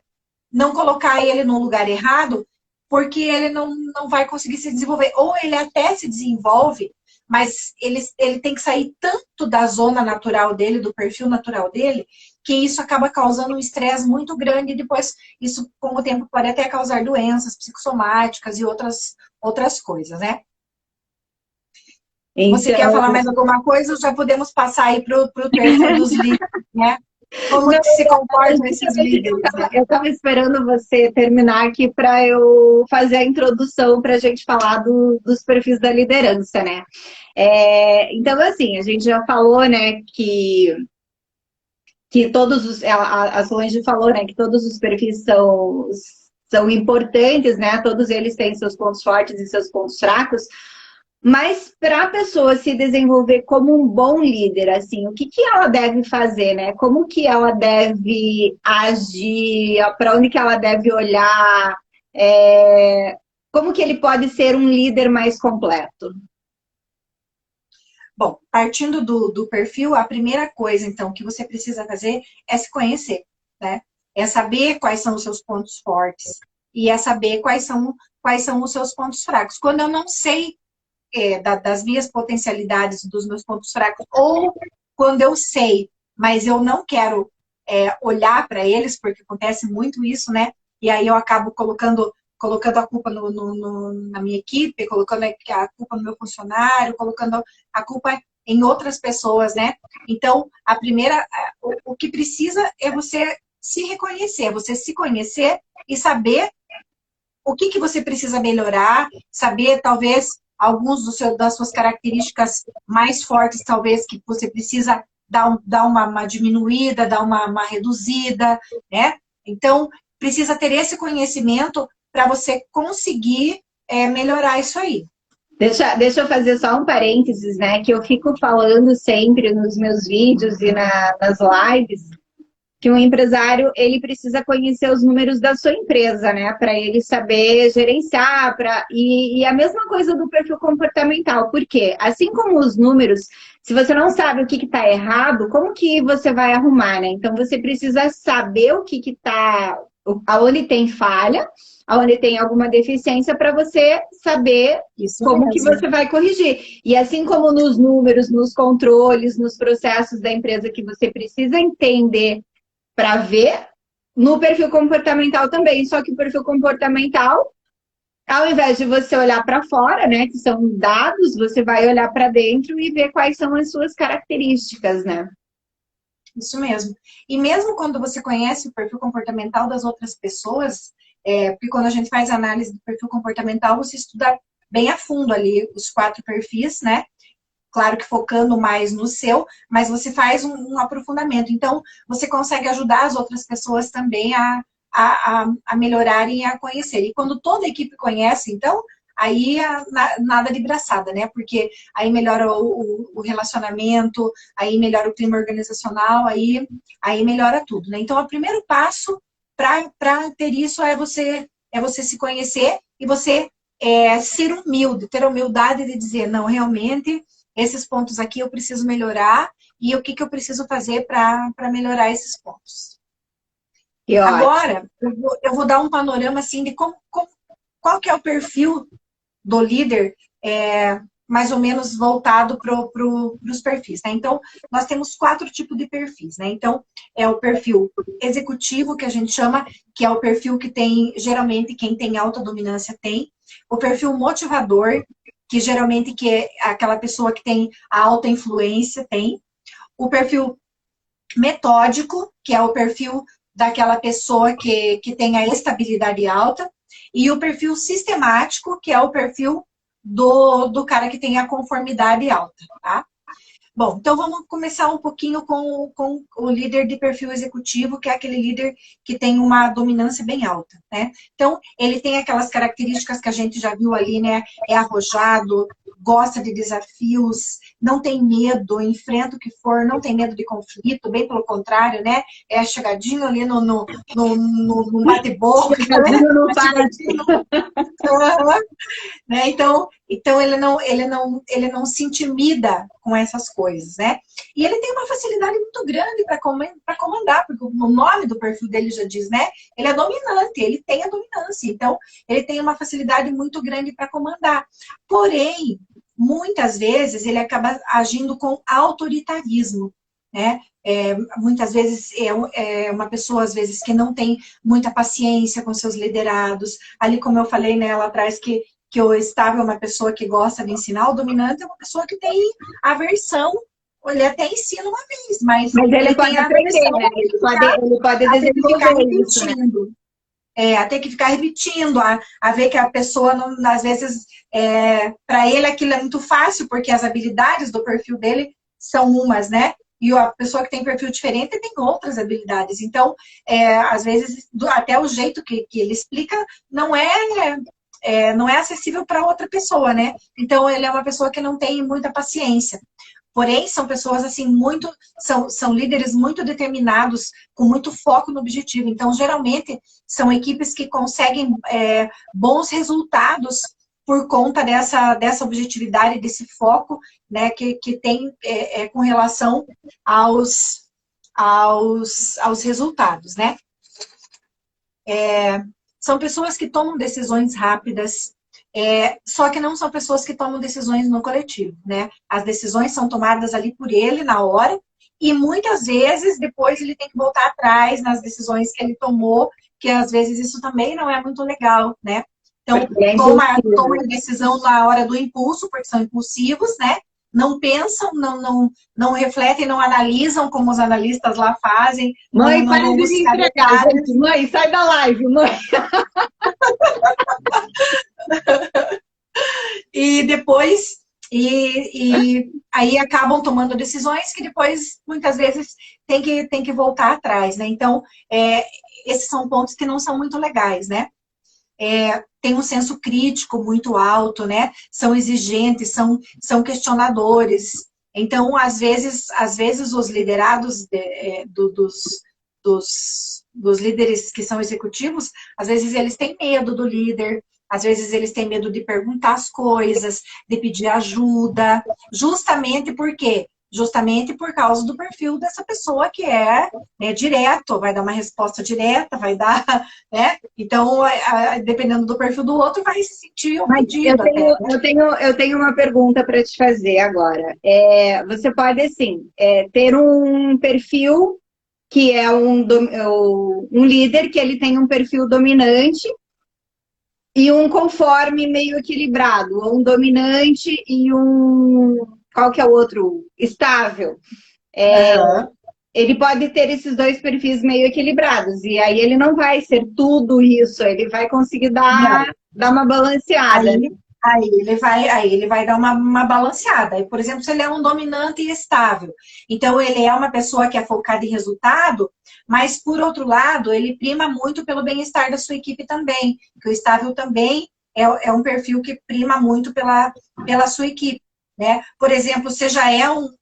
[SPEAKER 2] Não colocar ele no lugar errado, porque ele não vai conseguir se desenvolver. Ou ele até se desenvolve, mas ele tem que sair tanto da zona natural dele, do perfil natural dele, que isso acaba causando um estresse muito grande, e depois isso, com o tempo, pode até causar doenças psicossomáticas e outras coisas, né? Você quer
[SPEAKER 1] Então,
[SPEAKER 2] falar mais alguma coisa? Ou já podemos passar aí para o perfil dos líderes, né? Como
[SPEAKER 1] não,
[SPEAKER 2] que se comportam esses líderes, né?
[SPEAKER 1] eu estava esperando você terminar aqui para eu fazer a introdução para a gente falar dos perfis da liderança, né? Então, assim, a gente já falou, né, que todos os, a Solange falou, né, que todos os perfis são importantes, né? Todos eles têm seus pontos fortes e seus pontos fracos. Mas para a pessoa se desenvolver como um bom líder, assim, o que ela deve fazer, né? Como que ela deve agir, para onde que ela deve olhar, como que ele pode ser um líder mais completo?
[SPEAKER 2] Bom, partindo do perfil, a primeira coisa, então, que você precisa fazer é se conhecer, né? É saber quais são os seus pontos fortes e é saber quais são os seus pontos fracos. Quando eu não sei das minhas potencialidades, dos meus pontos fracos, ou quando eu sei, mas eu não quero olhar para eles, porque acontece muito isso, né? E aí eu acabo colocando a culpa na minha equipe, colocando a culpa no meu funcionário, colocando a culpa em outras pessoas, né? Então, o que precisa é você se reconhecer, você se conhecer e saber o que você precisa melhorar, saber, talvez, alguns das suas características mais fortes, talvez, que você precisa dar uma diminuída, dar uma reduzida, né? Então, precisa ter esse conhecimento para você conseguir melhorar isso aí.
[SPEAKER 1] Deixa eu fazer só um parênteses, né? Que eu fico falando sempre nos meus vídeos e nas lives, que um empresário ele precisa conhecer os números da sua empresa, né? Para ele saber gerenciar, e a mesma coisa do perfil comportamental, porque assim como os números, se você não sabe o que está errado, como que você vai arrumar, né? Então você precisa saber o que está, aonde tem falha, aonde tem alguma deficiência, para você saber
[SPEAKER 2] Isso
[SPEAKER 1] como
[SPEAKER 2] mesmo.
[SPEAKER 1] que você vai corrigir. E assim como nos números, nos controles, nos processos da empresa que você precisa entender para ver, no perfil comportamental também. Só que o perfil comportamental, ao invés de você olhar para fora, né, que são dados, você vai olhar para dentro e ver quais são as suas características, né?
[SPEAKER 2] Isso mesmo. E mesmo quando você conhece o perfil comportamental das outras pessoas, porque quando a gente faz análise do perfil comportamental, você estuda bem a fundo ali os 4 perfis, né? Claro que focando mais no seu, mas você faz um aprofundamento. Então, você consegue ajudar as outras pessoas também a melhorarem e a conhecer. E quando toda a equipe conhece, então, aí nada de braçada, né? Porque aí melhora o relacionamento, aí melhora o clima organizacional, aí melhora tudo, né? Então, o primeiro passo para ter isso é você se conhecer e você ser humilde, ter a humildade de dizer, não, realmente esses pontos aqui eu preciso melhorar e o que eu preciso fazer para melhorar esses pontos.
[SPEAKER 1] E
[SPEAKER 2] agora, eu vou dar um panorama assim de qual que é o perfil do líder, mais ou menos voltado para os perfis, né? Então, nós temos 4 tipos de perfis, né? Então, é o perfil executivo, que a gente chama, que é o perfil que tem, geralmente, quem tem alta dominância tem. O perfil motivador, que geralmente que é aquela pessoa que tem a alta influência, tem. O perfil metódico, que é o perfil daquela pessoa que tem a estabilidade alta. E o perfil sistemático, que é o perfil do cara que tem a conformidade alta, tá? Bom, então vamos começar um pouquinho com o líder de perfil executivo, que é aquele líder que tem uma dominância bem alta, né? Então, ele tem aquelas características que a gente já viu ali, né? É arrojado, gosta de desafios, não tem medo, enfrenta o que for, não tem medo de conflito, bem pelo contrário, né? É chegadinho ali no bate-boca, né? Né? Então ele não se intimida com essas coisas, né? E ele tem uma facilidade muito grande para comandar, porque o nome do perfil dele já diz, né? Ele é dominante, ele tem a dominância, então ele tem uma facilidade muito grande para comandar. Porém, muitas vezes ele acaba agindo com autoritarismo, né? Muitas vezes é uma pessoa, às vezes, que não tem muita paciência com seus liderados. Ali, como eu falei, né, lá atrás, que o estável é uma pessoa que gosta de ensinar, o dominante é uma pessoa que tem aversão. Ele até ensina uma vez, mas
[SPEAKER 1] ele pode
[SPEAKER 2] tem
[SPEAKER 1] aprender,
[SPEAKER 2] aversão
[SPEAKER 1] né? Ele pode desenvolver isso, né?
[SPEAKER 2] A ter que ficar repetindo, a ver que a pessoa, não, às vezes, para ele aquilo é muito fácil, porque as habilidades do perfil dele são umas, né? E a pessoa que tem perfil diferente tem outras habilidades. Então, às vezes, até o jeito que ele explica não é acessível para outra pessoa, né? Então, ele é uma pessoa que não tem muita paciência. Porém, são pessoas, assim, são líderes muito determinados, com muito foco no objetivo. Então, geralmente, são equipes que conseguem bons resultados por conta dessa objetividade, desse foco, né, que tem com relação aos resultados, né? São pessoas que tomam decisões rápidas, só que não são pessoas que tomam decisões no coletivo, né? As decisões são tomadas ali por ele, na hora, e muitas vezes depois ele tem que voltar atrás nas decisões que ele tomou, que às vezes isso também não é muito legal, né? Então, toma decisão na hora do impulso, porque são impulsivos, né? Não pensam, não refletem, não analisam como os analistas lá fazem.
[SPEAKER 1] Mãe, para de me entregar, gente. Mãe, sai da live, mãe.
[SPEAKER 2] E depois, aí acabam tomando decisões que depois, muitas vezes, tem que voltar atrás, né? Então, esses são pontos que não são muito legais, né? Tem um senso crítico muito alto, né? São exigentes, são questionadores. Então, às vezes os liderados dos líderes que são executivos, às vezes eles têm medo do líder, às vezes eles têm medo de perguntar as coisas, de pedir ajuda, justamente por quê? Justamente por causa do perfil dessa pessoa que é direto, vai dar uma resposta direta, vai dar, né? Então, dependendo do perfil do outro, vai se sentir ofendido.
[SPEAKER 1] Eu tenho uma pergunta para te fazer agora. Você pode, assim, ter um perfil que é um líder que ele tem um perfil dominante e um conforme meio equilibrado, ou um dominante e qual que é o outro? Estável. Ele pode ter esses dois perfis meio equilibrados, e aí ele não vai ser tudo isso, ele vai conseguir dar uma balanceada.
[SPEAKER 2] Aí ele vai dar uma balanceada. Por exemplo, se ele é um dominante e estável, então ele é uma pessoa que é focada em resultado, mas por outro lado, ele prima muito pelo bem-estar da sua equipe também, porque o estável também é um perfil que prima muito pela sua equipe. Né? Por exemplo, você já é um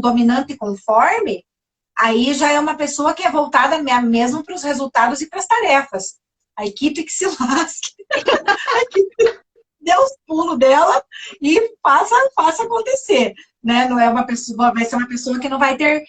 [SPEAKER 2] dominante conforme, aí já é uma pessoa que é voltada mesmo para os resultados e para as tarefas. A equipe que se lasque, a equipe dê os pulos dela e faça acontecer. Né? Não é uma pessoa, vai ser uma pessoa que não vai ter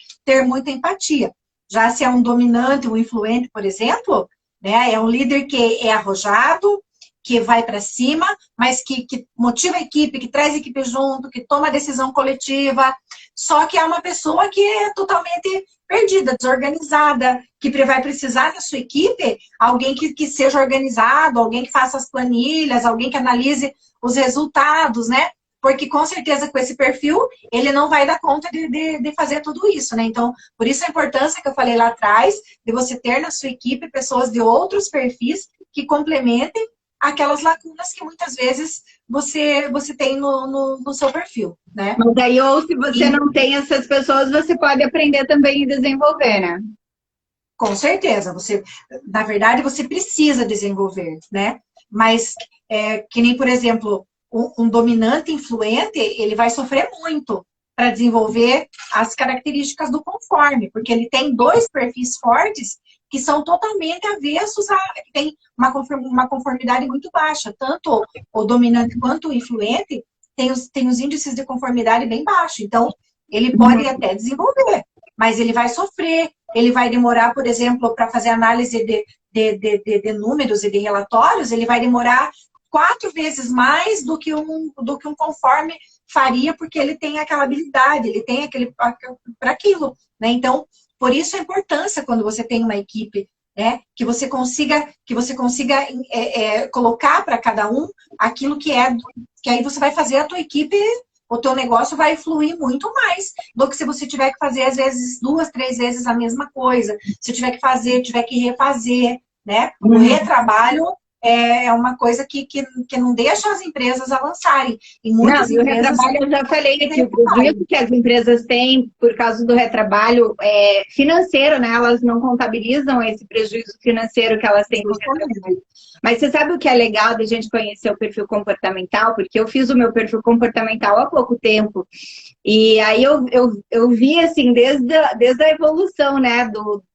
[SPEAKER 2] muita empatia. Já se é um dominante, um influente, por exemplo, né? É um líder que é arrojado, que vai para cima, mas que motiva a equipe, que traz a equipe junto, que toma a decisão coletiva. Só que é uma pessoa que é totalmente perdida, desorganizada, que vai precisar da sua equipe, alguém que seja organizado, alguém que faça as planilhas, alguém que analise os resultados, né? Porque com certeza com esse perfil, ele não vai dar conta de fazer tudo isso, né? Então, por isso a importância que eu falei lá atrás, de você ter na sua equipe pessoas de outros perfis que complementem aquelas lacunas que muitas vezes você tem no seu perfil, né?
[SPEAKER 1] Mas daí, ou se você não tem essas pessoas, você pode aprender também e desenvolver, né?
[SPEAKER 2] Com certeza. Na verdade, você precisa desenvolver, né? Mas, que nem, por exemplo, um dominante influente, ele vai sofrer muito para desenvolver as características do conforme, porque ele tem dois perfis fortes que são totalmente avessos, que tem uma conformidade muito baixa. Tanto o dominante quanto o influente tem os índices de conformidade bem baixos. Então, ele pode até desenvolver, mas ele vai sofrer, ele vai demorar, por exemplo, para fazer análise de números e de relatórios, ele vai demorar 4 vezes mais do que um conforme faria, porque ele tem aquela habilidade, ele tem para aquilo, né? Então, por isso a importância quando você tem uma equipe, né? Que você consiga colocar para cada um aquilo que aí você vai fazer a tua equipe, o teu negócio vai fluir muito mais do que se você tiver que fazer, às vezes, 2, 3 vezes a mesma coisa. Se tiver que refazer, né? O retrabalho é uma coisa que não deixa as empresas avançarem. E muitas
[SPEAKER 1] Não, e o
[SPEAKER 2] empresas...
[SPEAKER 1] retrabalho, eu já falei aqui, o prejuízo que as empresas têm por causa do retrabalho financeiro, né? Elas não contabilizam esse prejuízo financeiro que elas têm com o retrabalho. Mas você sabe o que é legal da gente conhecer o perfil comportamental? Porque eu fiz o meu perfil comportamental há pouco tempo. E aí eu vi, assim, desde a evolução, né?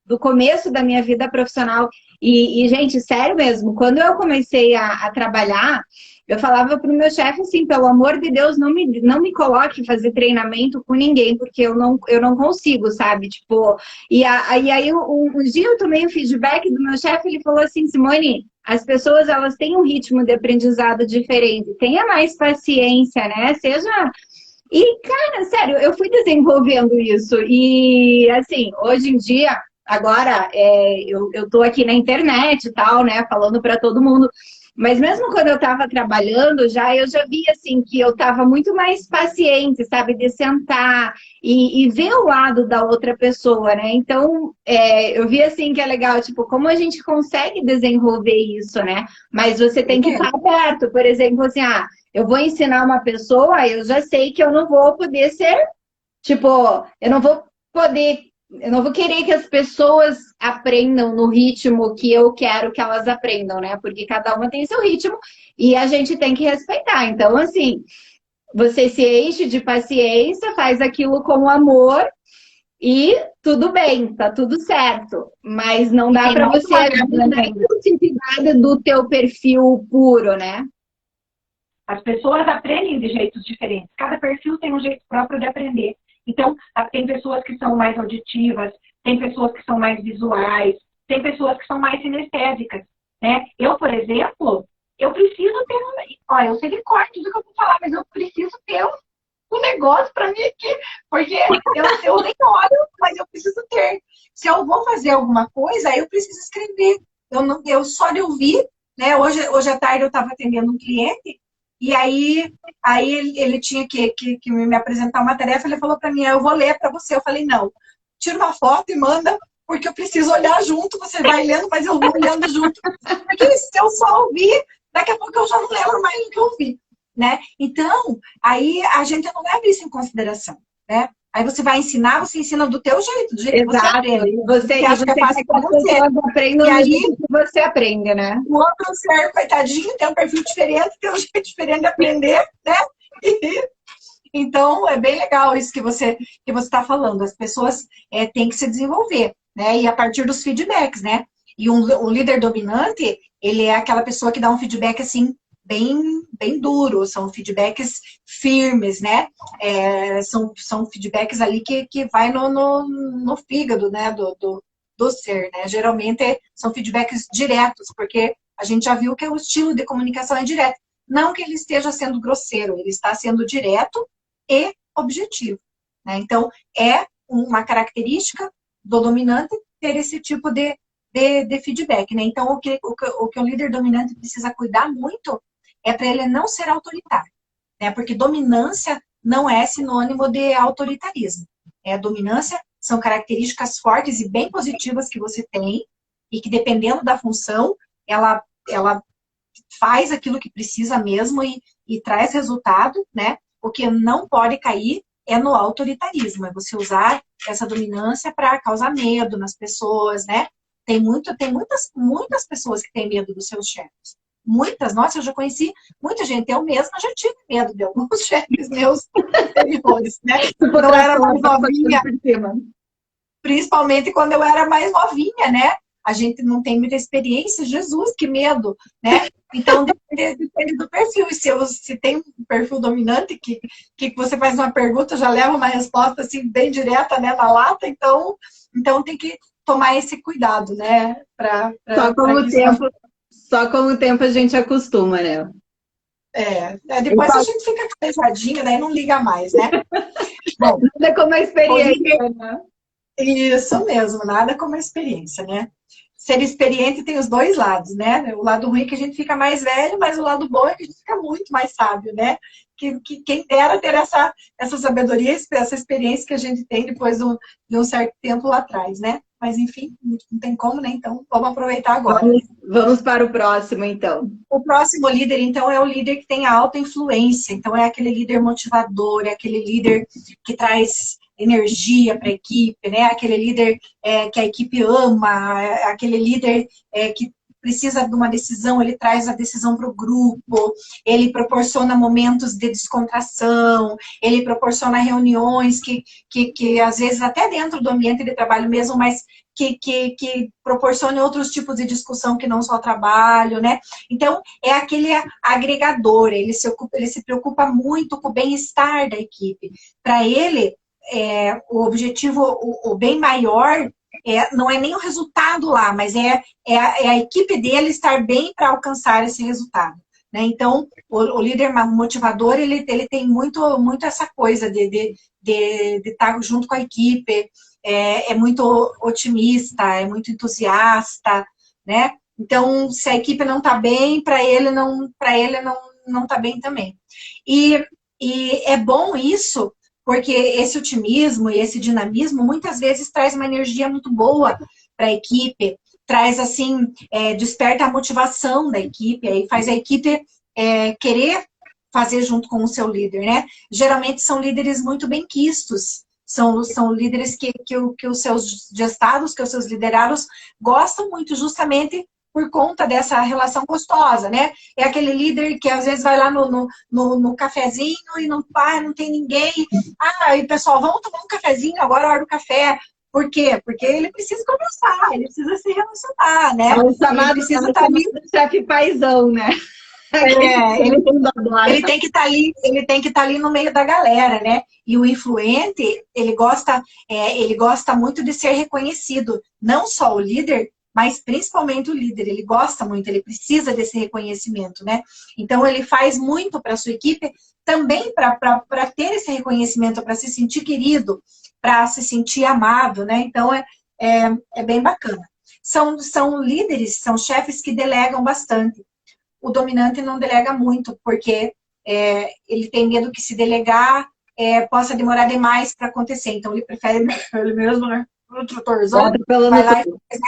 [SPEAKER 1] Do começo da minha vida profissional. E, gente, sério mesmo, quando eu comecei a trabalhar, eu falava para o meu chefe assim, pelo amor de Deus, não me coloque fazer treinamento com ninguém, porque eu não consigo, sabe? Tipo, e aí um dia eu tomei o feedback do meu chefe, ele falou assim, Simone, as pessoas, elas têm um ritmo de aprendizado diferente, tenha mais paciência, né? E, cara, sério, eu fui desenvolvendo isso. E, assim, hoje em dia, agora, eu tô aqui na internet e tal, né, falando para todo mundo. Mas mesmo quando eu estava trabalhando, eu já vi, assim, que eu estava muito mais paciente, sabe, de sentar e ver o lado da outra pessoa, né? Então, eu vi, assim, que é legal, tipo, como a gente consegue desenvolver isso, né? Mas você tem que estar aberto, por exemplo, assim, eu vou ensinar uma pessoa, eu já sei que eu não vou poder ser, tipo, eu não vou querer que as pessoas aprendam no ritmo que eu quero que elas aprendam, né? Porque cada uma tem seu ritmo e a gente tem que respeitar. Então, assim, você se enche de paciência, faz aquilo com amor e tudo bem, tá tudo certo. Mas não dá para você abusar do teu perfil puro, né?
[SPEAKER 3] As pessoas aprendem de jeitos diferentes. Cada perfil tem um jeito próprio de aprender. Então, tem pessoas que são mais auditivas, tem pessoas que são mais visuais, tem pessoas que são mais sinestésicas, né? Eu, por exemplo, eu preciso ter olha, eu sei de corte do que eu vou falar, mas eu preciso ter um negócio para mim aqui, porque eu nem olho, mas eu preciso ter. Se eu vou fazer alguma coisa, eu preciso escrever. Eu só de ouvir, né? Hoje à tarde eu estava atendendo um cliente, e aí ele tinha que me apresentar uma tarefa, ele falou para mim, eu vou ler para você. Eu falei, não, tira uma foto e manda, porque eu preciso olhar junto, você vai lendo, mas eu vou olhando junto. Porque se eu só ouvir, daqui a pouco eu já não lembro mais do que eu ouvi, né? Então, aí a gente não leva isso em consideração, né? Aí você vai ensinar, você ensina do teu jeito, do jeito que você aprende.
[SPEAKER 1] Você acha que é fácil para você. E aí, você aprende, né?
[SPEAKER 2] O outro ser, coitadinho, tem um perfil diferente, tem um jeito diferente de aprender, né? Então, é bem legal isso que você está falando. As pessoas têm que se desenvolver, né? E a partir dos feedbacks, né? E um líder dominante, ele é aquela pessoa que dá um feedback, assim, bem duro, são feedbacks firmes, né? São feedbacks ali que vai no fígado, né? Do ser, né? Geralmente são feedbacks diretos, porque a gente já viu que o estilo de comunicação é direto. Não que ele esteja sendo grosseiro, ele está sendo direto e objetivo, né? Então, é uma característica do dominante ter esse tipo de feedback, né? Então, o que o líder dominante precisa cuidar muito é para ele não ser autoritário, né? Porque dominância não é sinônimo de autoritarismo. Dominância são características fortes e bem positivas que você tem e que, dependendo da função, ela faz aquilo que precisa mesmo e traz resultado, né? O que não pode cair é no autoritarismo, é você usar essa dominância para causar medo nas pessoas, né? Tem muitas pessoas que têm medo dos seus chefes. Muitas, nossa, eu já conheci muita gente. Eu mesma já tive medo de alguns chefes meus anteriores, né? Quando eu era mais novinha, principalmente quando eu era mais novinha, né? A gente não tem muita experiência, Jesus, que medo, né? Então, depende do perfil. E se tem um perfil dominante, que você faz uma pergunta, já leva uma resposta, assim, bem direta, né, na lata, então tem que tomar esse cuidado, né?
[SPEAKER 1] Só com o tempo a gente acostuma, né?
[SPEAKER 2] Depois a gente fica calejadinha, daí não liga mais, né? Bom,
[SPEAKER 1] nada como a experiência, né?
[SPEAKER 2] Isso mesmo, nada como a experiência, né? Ser experiente tem os dois lados, né? O lado ruim é que a gente fica mais velho, mas o lado bom é que a gente fica muito mais sábio, né? Que quem dera ter essa sabedoria, essa experiência que a gente tem depois de um certo tempo lá atrás, né? Mas enfim, não tem como, né? Então vamos aproveitar agora.
[SPEAKER 1] Vamos para o próximo, então.
[SPEAKER 2] O próximo líder, então, é o líder que tem alta influência. Então, é aquele líder motivador, é aquele líder que traz energia para a equipe, né? Aquele líder que a equipe ama, aquele líder que precisa de uma decisão, ele traz a decisão para o grupo, ele proporciona momentos de descontração, ele proporciona reuniões que às vezes até dentro do ambiente de trabalho mesmo, mas que proporcione outros tipos de discussão que não só trabalho, né? Então, é aquele agregador, ele se preocupa muito com o bem-estar da equipe. Para ele, o objetivo, o bem maior, não é nem o resultado lá, mas é a equipe dele estar bem para alcançar esse resultado. Né? Então, o líder motivador, ele tem muito essa coisa de estar junto com a equipe, é muito otimista, é muito entusiasta, né? Então, se a equipe não está bem, para ele não está bem também. E é bom isso, porque esse otimismo e esse dinamismo muitas vezes traz uma energia muito boa para a equipe, traz assim, desperta a motivação da equipe, aí faz a equipe querer fazer junto com o seu líder, né? Geralmente são líderes muito benquistos, são líderes que os seus gestados, que os seus liderados gostam muito justamente por conta dessa relação gostosa, né? É aquele líder que às vezes vai lá no cafezinho e não tem ninguém. E pessoal, vamos tomar um cafezinho, agora é hora do café. Por quê? Porque ele precisa conversar, ele precisa se relacionar, né?
[SPEAKER 1] É o chamado,
[SPEAKER 2] ele precisa estar ali.
[SPEAKER 1] Chefe paizão, né?
[SPEAKER 2] Ele tem que estar ali no meio da galera, né? E o influente, ele gosta muito de ser reconhecido. Não só o líder, mas principalmente o líder. Ele gosta muito, ele precisa desse reconhecimento, né? Então, ele faz muito para a sua equipe, também para ter esse reconhecimento, para se sentir querido, para se sentir amado, né? Então, é bem bacana. São líderes, são chefes que delegam bastante. O dominante não delega muito, porque ele tem medo que se delegar possa demorar demais para acontecer. Então, ele prefere ele mesmo, né? O tutorzão, vai lá e faz,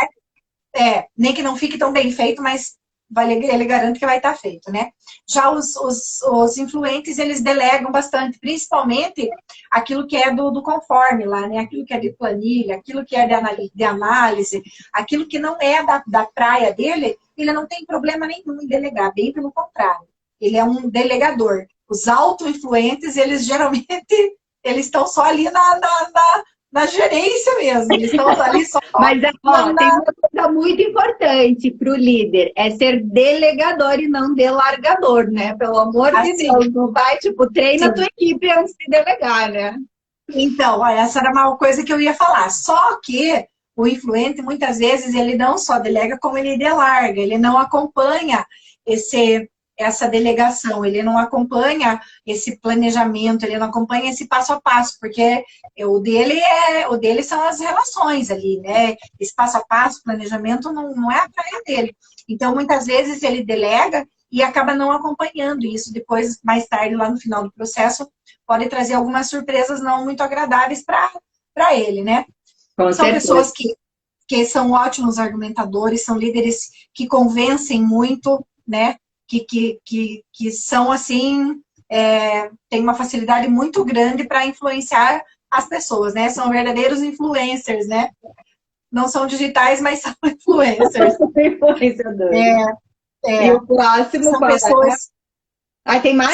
[SPEAKER 2] né? Nem que não fique tão bem feito, mas ele garante que vai estar feito, né? Já os influentes, eles delegam bastante, principalmente aquilo que é do conforme lá, né? Aquilo que é de planilha, aquilo que é de análise, aquilo que não é da praia dele, ele não tem problema nenhum em delegar, bem pelo contrário. Ele é um delegador. Os auto-influentes, eles geralmente estão só ali na gerência mesmo. Eles estão ali só...
[SPEAKER 1] Mas tem uma coisa muito importante para o líder, é ser delegador e não delargador, né? Pelo amor de Deus, não vai, treina a tua equipe antes de delegar, né?
[SPEAKER 2] Então, essa era uma coisa que eu ia falar. Só que o influente, muitas vezes, ele não só delega, como ele delarga. Ele não acompanha essa delegação, ele não acompanha esse planejamento, ele não acompanha esse passo a passo, porque o dele são as relações ali, né? Esse passo a passo, planejamento, não é a praia dele. Então, muitas vezes, ele delega e acaba não acompanhando isso. Depois, mais tarde, lá no final do processo, pode trazer algumas surpresas não muito agradáveis para ele, né? São pessoas que são ótimos argumentadores, são líderes que convencem muito, né? Que são, assim, têm uma facilidade muito grande para influenciar as pessoas, né? São verdadeiros influencers, né? Não são digitais, mas são influencers.
[SPEAKER 1] E o próximo...
[SPEAKER 2] São pessoas...
[SPEAKER 1] tem mais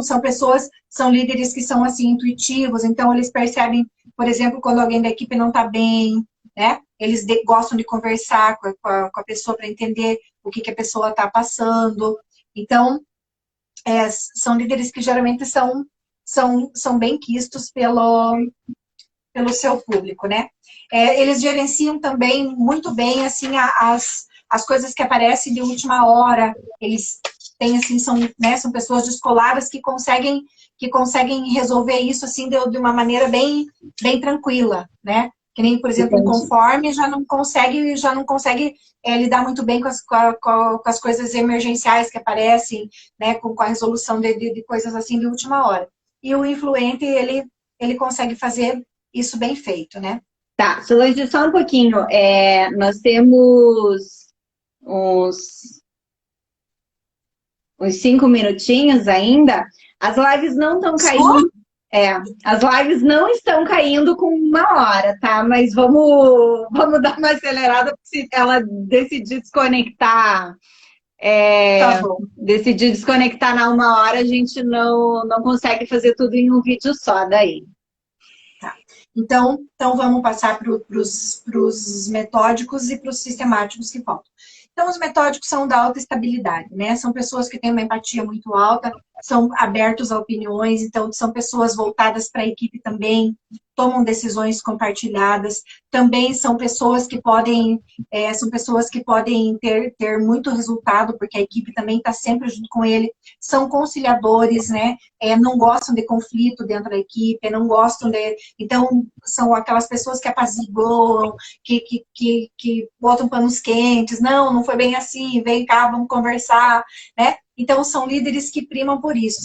[SPEAKER 2] são pessoas, são líderes que são, assim, intuitivos, então eles percebem, por exemplo, quando alguém da equipe não está bem, né? Eles gostam de conversar com a pessoa para entender o que a pessoa está passando. Então, são líderes que geralmente são bem quistos pelo seu público, né? Eles gerenciam também muito bem, assim, as coisas que aparecem de última hora. Eles assim, são pessoas descoladas que conseguem resolver isso assim de uma maneira bem tranquila, né? Que nem, por exemplo, um conforme já não consegue lidar muito bem com as coisas emergenciais que aparecem, né? Com a resolução de coisas assim de última hora. E o influente, ele consegue fazer isso bem feito, né?
[SPEAKER 1] Tá, Solange, só um pouquinho. Nós temos uns 5 minutinhos ainda. As lives não estão caindo. As lives não estão caindo com 1 hora, tá? Mas vamos dar uma acelerada, porque se ela decidir desconectar,
[SPEAKER 2] Tá bom.
[SPEAKER 1] decidir desconectar na 1 hora, a gente não consegue fazer tudo em um vídeo só daí.
[SPEAKER 2] Tá. Então vamos passar para os metódicos e para os sistemáticos que faltam. Então, os metódicos são da alta estabilidade, né? São pessoas que têm uma empatia muito alta, são abertos a opiniões, então são pessoas voltadas para a equipe também, tomam decisões compartilhadas, também são pessoas que podem ter muito resultado, porque a equipe também está sempre junto com ele, são conciliadores, né? Não gostam de conflito dentro da equipe, não gostam de... Então, são aquelas pessoas que apaziguam, que botam panos quentes, não foi bem assim, vem cá, vamos conversar, né? Então, são líderes que primam por isso,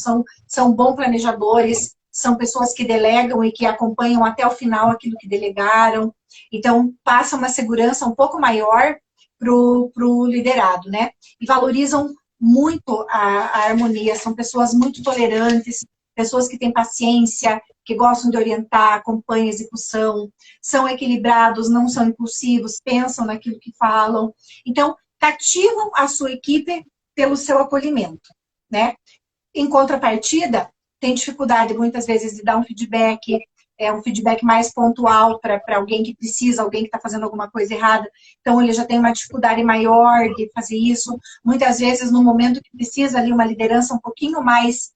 [SPEAKER 2] são bons planejadores, são pessoas que delegam e que acompanham até o final aquilo que delegaram. Então, passam uma segurança um pouco maior para o liderado, né? E valorizam muito a harmonia, são pessoas muito tolerantes, pessoas que têm paciência, que gostam de orientar, acompanham a execução, são equilibrados, não são impulsivos, pensam naquilo que falam. Então, cativam a sua equipe pelo seu acolhimento, né? Em contrapartida, tem dificuldade muitas vezes de dar um feedback mais pontual para alguém que precisa, alguém que está fazendo alguma coisa errada. Então, ele já tem uma dificuldade maior de fazer isso. Muitas vezes, no momento que precisa ali uma liderança um pouquinho mais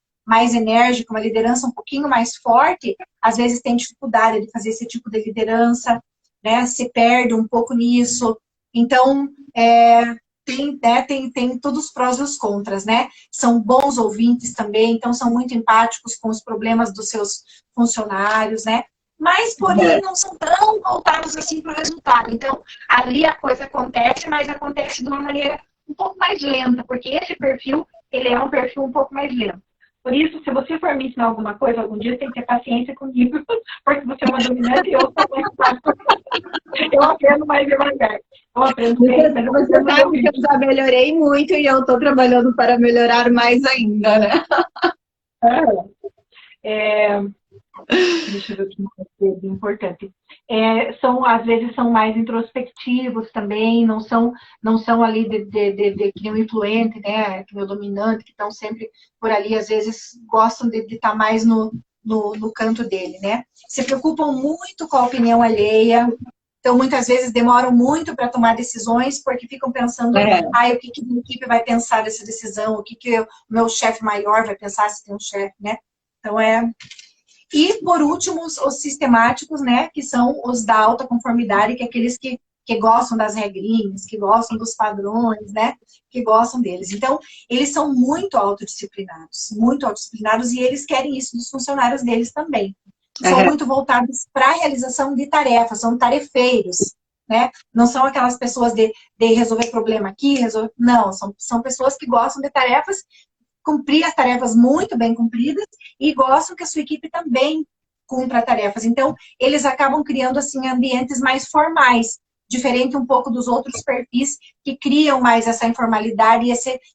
[SPEAKER 2] enérgica, uma liderança um pouquinho mais forte, às vezes tem dificuldade de fazer esse tipo de liderança, né? Se perde um pouco nisso. Então, tem todos os prós e os contras, né? São bons ouvintes também, então são muito empáticos com os problemas dos seus funcionários, né? Mas, porém, não são tão voltados assim para o resultado. Então, ali a coisa acontece, mas acontece de uma maneira um pouco mais lenta, porque esse perfil, ele é um perfil um pouco mais lento. Por isso, se você for me ensinar alguma coisa algum dia, tem que ter paciência comigo, porque você é uma dominante e eu sou mais fácil. Eu aprendo mais devagar. Eu aprendo bem, mas
[SPEAKER 1] Você sabe que eu já melhorei muito e eu estou trabalhando para melhorar mais ainda, né?
[SPEAKER 3] Deixa eu ver o que mais é importante. Às vezes são mais introspectivos também, não são ali que nem o influente, né, que nem o dominante, que estão sempre por ali, às vezes gostam de estar mais no canto dele, né? Se preocupam muito com a opinião alheia, então muitas vezes demoram muito para tomar decisões, porque ficam pensando, o que a minha equipe vai pensar dessa decisão, o que o meu chefe maior vai pensar se tem um chefe, né? Então E, por último, os sistemáticos, né, que são os da alta conformidade, que é aqueles que gostam das regrinhas, que gostam dos padrões, né, que gostam deles. Então, eles são muito autodisciplinados, e eles querem isso dos funcionários deles também. São muito voltados para a realização de tarefas, são tarefeiros, né? Não são aquelas pessoas de resolver problema aqui, não, são pessoas que gostam de tarefas, cumprir as tarefas muito bem cumpridas e gostam que a sua equipe também cumpra tarefas. Então, eles acabam criando, assim, ambientes mais formais, diferente um pouco dos outros perfis que criam mais essa informalidade e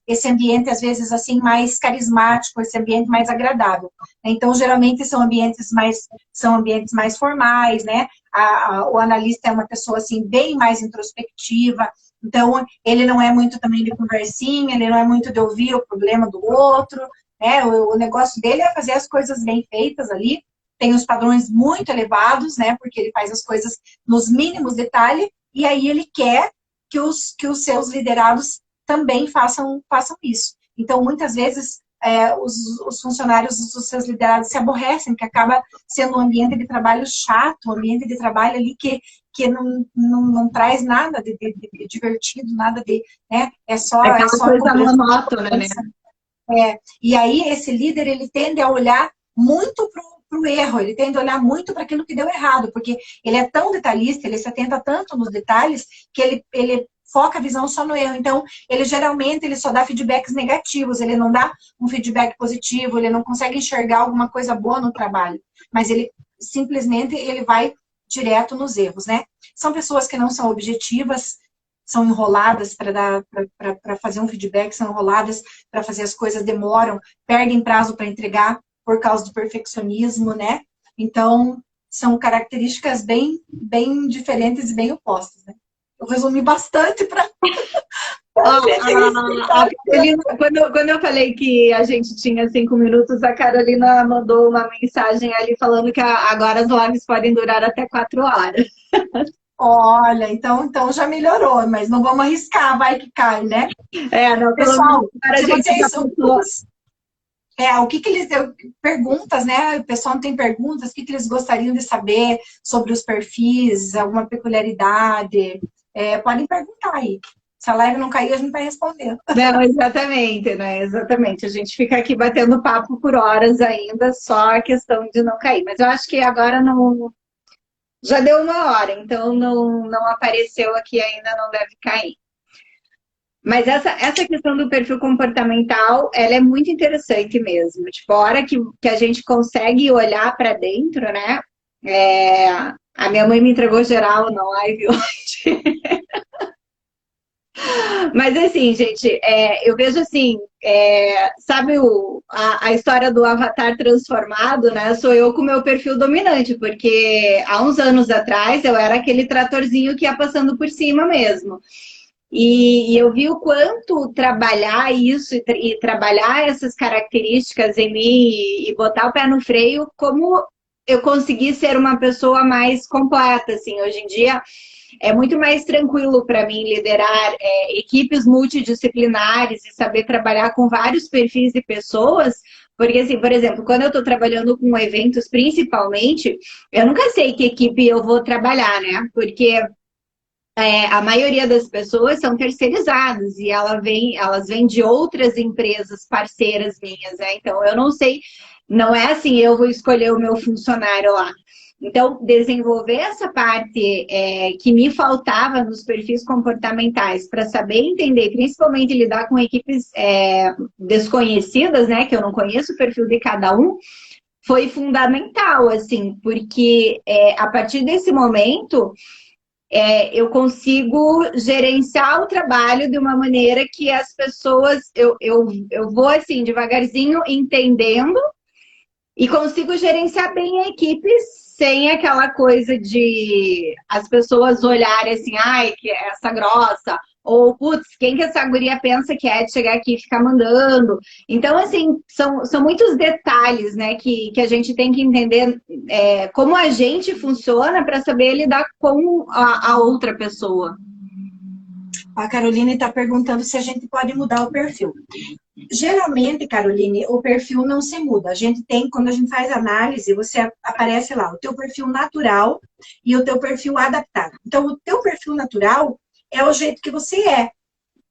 [SPEAKER 3] esse ambiente, às vezes, assim, mais carismático, esse ambiente mais agradável. Então, geralmente, são ambientes mais formais, né? O analista é uma pessoa, assim, bem mais introspectiva. Então, ele não é muito também de conversinha, ele não é muito de ouvir o problema do outro, né? O negócio dele é fazer as coisas bem feitas ali, tem os padrões muito elevados, né? Porque ele faz as coisas nos mínimos detalhes, e aí ele quer que os seus liderados também façam isso. Então, muitas vezes, os funcionários dos seus liderados se aborrecem, que acaba sendo um ambiente de trabalho chato, um ambiente de trabalho ali que não traz nada de divertido, nada de, né? É só
[SPEAKER 1] coisa monótona, né?
[SPEAKER 2] E aí esse líder, ele tende a olhar muito para o erro, ele tende a olhar muito para aquilo que deu errado, porque ele é tão detalhista, ele se atenta tanto nos detalhes, que ele foca a visão só no erro. Então, ele geralmente ele só dá feedbacks negativos, ele não dá um feedback positivo, ele não consegue enxergar alguma coisa boa no trabalho, mas ele simplesmente ele vai direto nos erros, né? São pessoas que não são objetivas, são enroladas para fazer um feedback, são enroladas para fazer as coisas, demoram, perdem prazo para entregar por causa do perfeccionismo, né? Então, são características bem diferentes e bem opostas, né? Eu resumi bastante para...
[SPEAKER 1] Quando eu falei que a gente tinha 5 minutos, a Carolina mandou uma mensagem ali falando que agora as lives podem durar até 4 horas.
[SPEAKER 2] Olha, então já melhorou, mas não vamos arriscar, vai que cai, né?
[SPEAKER 1] Não,
[SPEAKER 2] pessoal, se vocês... o que eles... Perguntas, né? O pessoal não tem perguntas, o que eles gostariam de saber sobre os perfis, alguma peculiaridade? Podem perguntar aí. Se a live não cair, a gente vai responder.
[SPEAKER 1] Não, exatamente, né? Exatamente. A gente fica aqui batendo papo por horas ainda, só a questão de não cair. Mas eu acho que agora não... Já deu 1 hora, então não apareceu aqui ainda, não deve cair. Mas essa questão do perfil comportamental, ela é muito interessante mesmo. Tipo, a hora que a gente consegue olhar para dentro, né? A minha mãe me entregou geral na live hoje. Mas assim, gente, eu vejo assim, sabe a história do avatar transformado, né? Sou eu com o meu perfil dominante, porque há uns anos atrás eu era aquele tratorzinho que ia passando por cima mesmo. E eu vi o quanto trabalhar isso e trabalhar essas características em mim e botar o pé no freio, como eu consegui ser uma pessoa mais completa, assim, hoje em dia. É muito mais tranquilo para mim liderar equipes multidisciplinares e saber trabalhar com vários perfis de pessoas, porque, assim, por exemplo, quando eu estou trabalhando com eventos, principalmente, eu nunca sei que equipe eu vou trabalhar, né? Porque a maioria das pessoas são terceirizadas e elas vêm de outras empresas parceiras minhas, né? Então, eu não sei, não é assim, eu vou escolher o meu funcionário lá. Então, desenvolver essa parte que me faltava nos perfis comportamentais para saber entender, principalmente lidar com equipes desconhecidas, né, que eu não conheço o perfil de cada um, foi fundamental, assim, porque a partir desse momento eu consigo gerenciar o trabalho de uma maneira que as pessoas, eu vou assim, devagarzinho, entendendo e consigo gerenciar bem a equipe sem aquela coisa de as pessoas olharem assim, ai, que é essa grossa, ou, putz, quem que essa guria pensa que é de chegar aqui e ficar mandando? Então, assim, são muitos detalhes, né, que a gente tem que entender como a gente funciona para saber lidar com a outra pessoa.
[SPEAKER 2] A Caroline está perguntando se a gente pode mudar o perfil. Geralmente, Caroline, o perfil não se muda. A gente tem, quando a gente faz análise, você aparece lá o teu perfil natural e o teu perfil adaptado. Então, o teu perfil natural é o jeito que você é.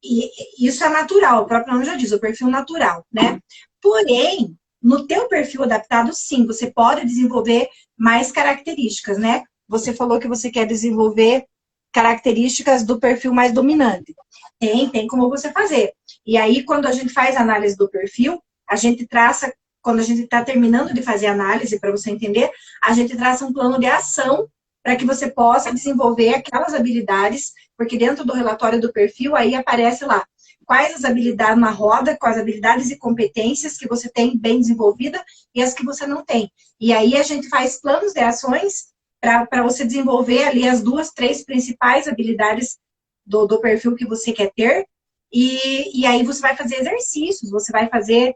[SPEAKER 2] E isso é natural, o próprio nome já diz, o perfil natural, né? Porém, no teu perfil adaptado, sim, você pode desenvolver mais características, né? Você falou que você quer desenvolver características do perfil mais dominante. Tem como você fazer. E aí, quando a gente faz análise do perfil, a gente traça, quando a gente está terminando de fazer análise, para você entender, a gente traça um plano de ação para que você possa desenvolver aquelas habilidades, porque dentro do relatório do perfil, aí aparece lá quais as habilidades na roda, quais as habilidades e competências que você tem bem desenvolvida e as que você não tem. E aí a gente faz planos de ações para você desenvolver ali as 2, 3 principais habilidades do perfil que você quer ter, e aí você vai fazer exercícios, você vai fazer,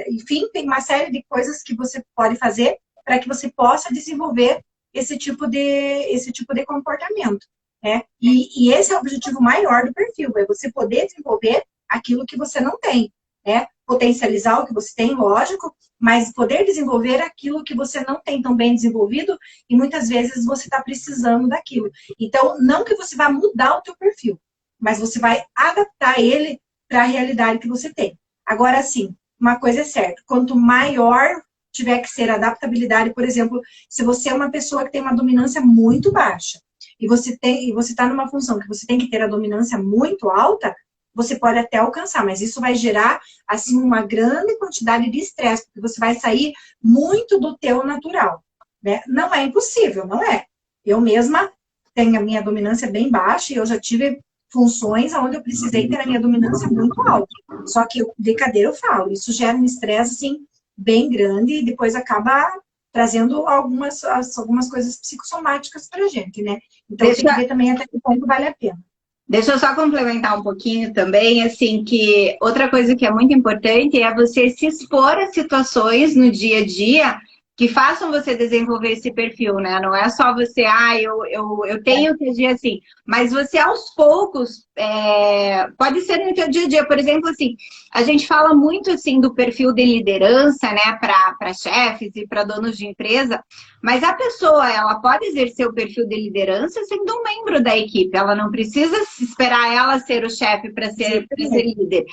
[SPEAKER 2] enfim, tem uma série de coisas que você pode fazer para que você possa desenvolver esse tipo de comportamento, né? E esse é o objetivo maior do perfil, é você poder desenvolver aquilo que você não tem, né? Potencializar o que você tem, lógico, mas poder desenvolver aquilo que você não tem tão bem desenvolvido e muitas vezes você está precisando daquilo. Então, não que você vá mudar o teu perfil, mas você vai adaptar ele para a realidade que você tem. Agora, sim, uma coisa é certa, quanto maior tiver que ser a adaptabilidade, por exemplo, se você é uma pessoa que tem uma dominância muito baixa, e você está numa função que você tem que ter a dominância muito alta, você pode até alcançar, mas isso vai gerar, assim, uma grande quantidade de estresse, porque você vai sair muito do teu natural, né? Não é impossível, não é. Eu mesma tenho a minha dominância bem baixa e eu já tive funções onde eu precisei ter a minha dominância muito alta. Só que de cadeira eu falo, isso gera um estresse, assim, bem grande e depois acaba trazendo algumas coisas psicossomáticas pra gente, né? Então tem que ver também até que ponto vale a pena.
[SPEAKER 1] Deixa eu só complementar um pouquinho também, assim, que outra coisa que é muito importante é você se expor a situações no dia a dia que façam você desenvolver esse perfil, né? Não é só você, eu tenho que agir assim, mas você aos poucos, pode ser no teu dia a dia, por exemplo, assim, a gente fala muito, assim, do perfil de liderança, né, para chefes e para donos de empresa, mas a pessoa, ela pode exercer o perfil de liderança sendo um membro da equipe, ela não precisa esperar ela ser o chefe para ser líder.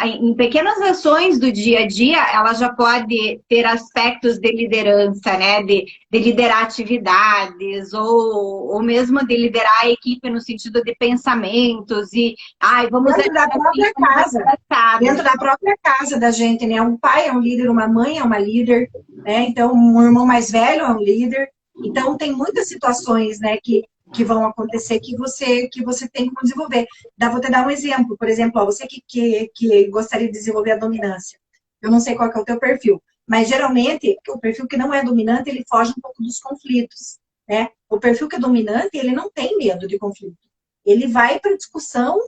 [SPEAKER 1] Em pequenas ações do dia a dia, ela já pode ter aspectos de liderança, né? De liderar atividades, ou mesmo de liderar a equipe no sentido de pensamentos e vamos
[SPEAKER 2] dentro da própria casa. Dentro da própria casa da gente, né? Um pai é um líder, uma mãe é uma líder, né? Então, um irmão mais velho é um líder. Então, tem muitas situações, né, que vão acontecer que você tem que desenvolver. Vou te dar um exemplo. Por exemplo, você que gostaria de desenvolver a dominância. Eu não sei qual que é o teu perfil, mas geralmente o perfil que não é dominante, ele foge um pouco dos conflitos, né? O perfil que é dominante, ele não tem medo de conflito. Ele vai para a discussão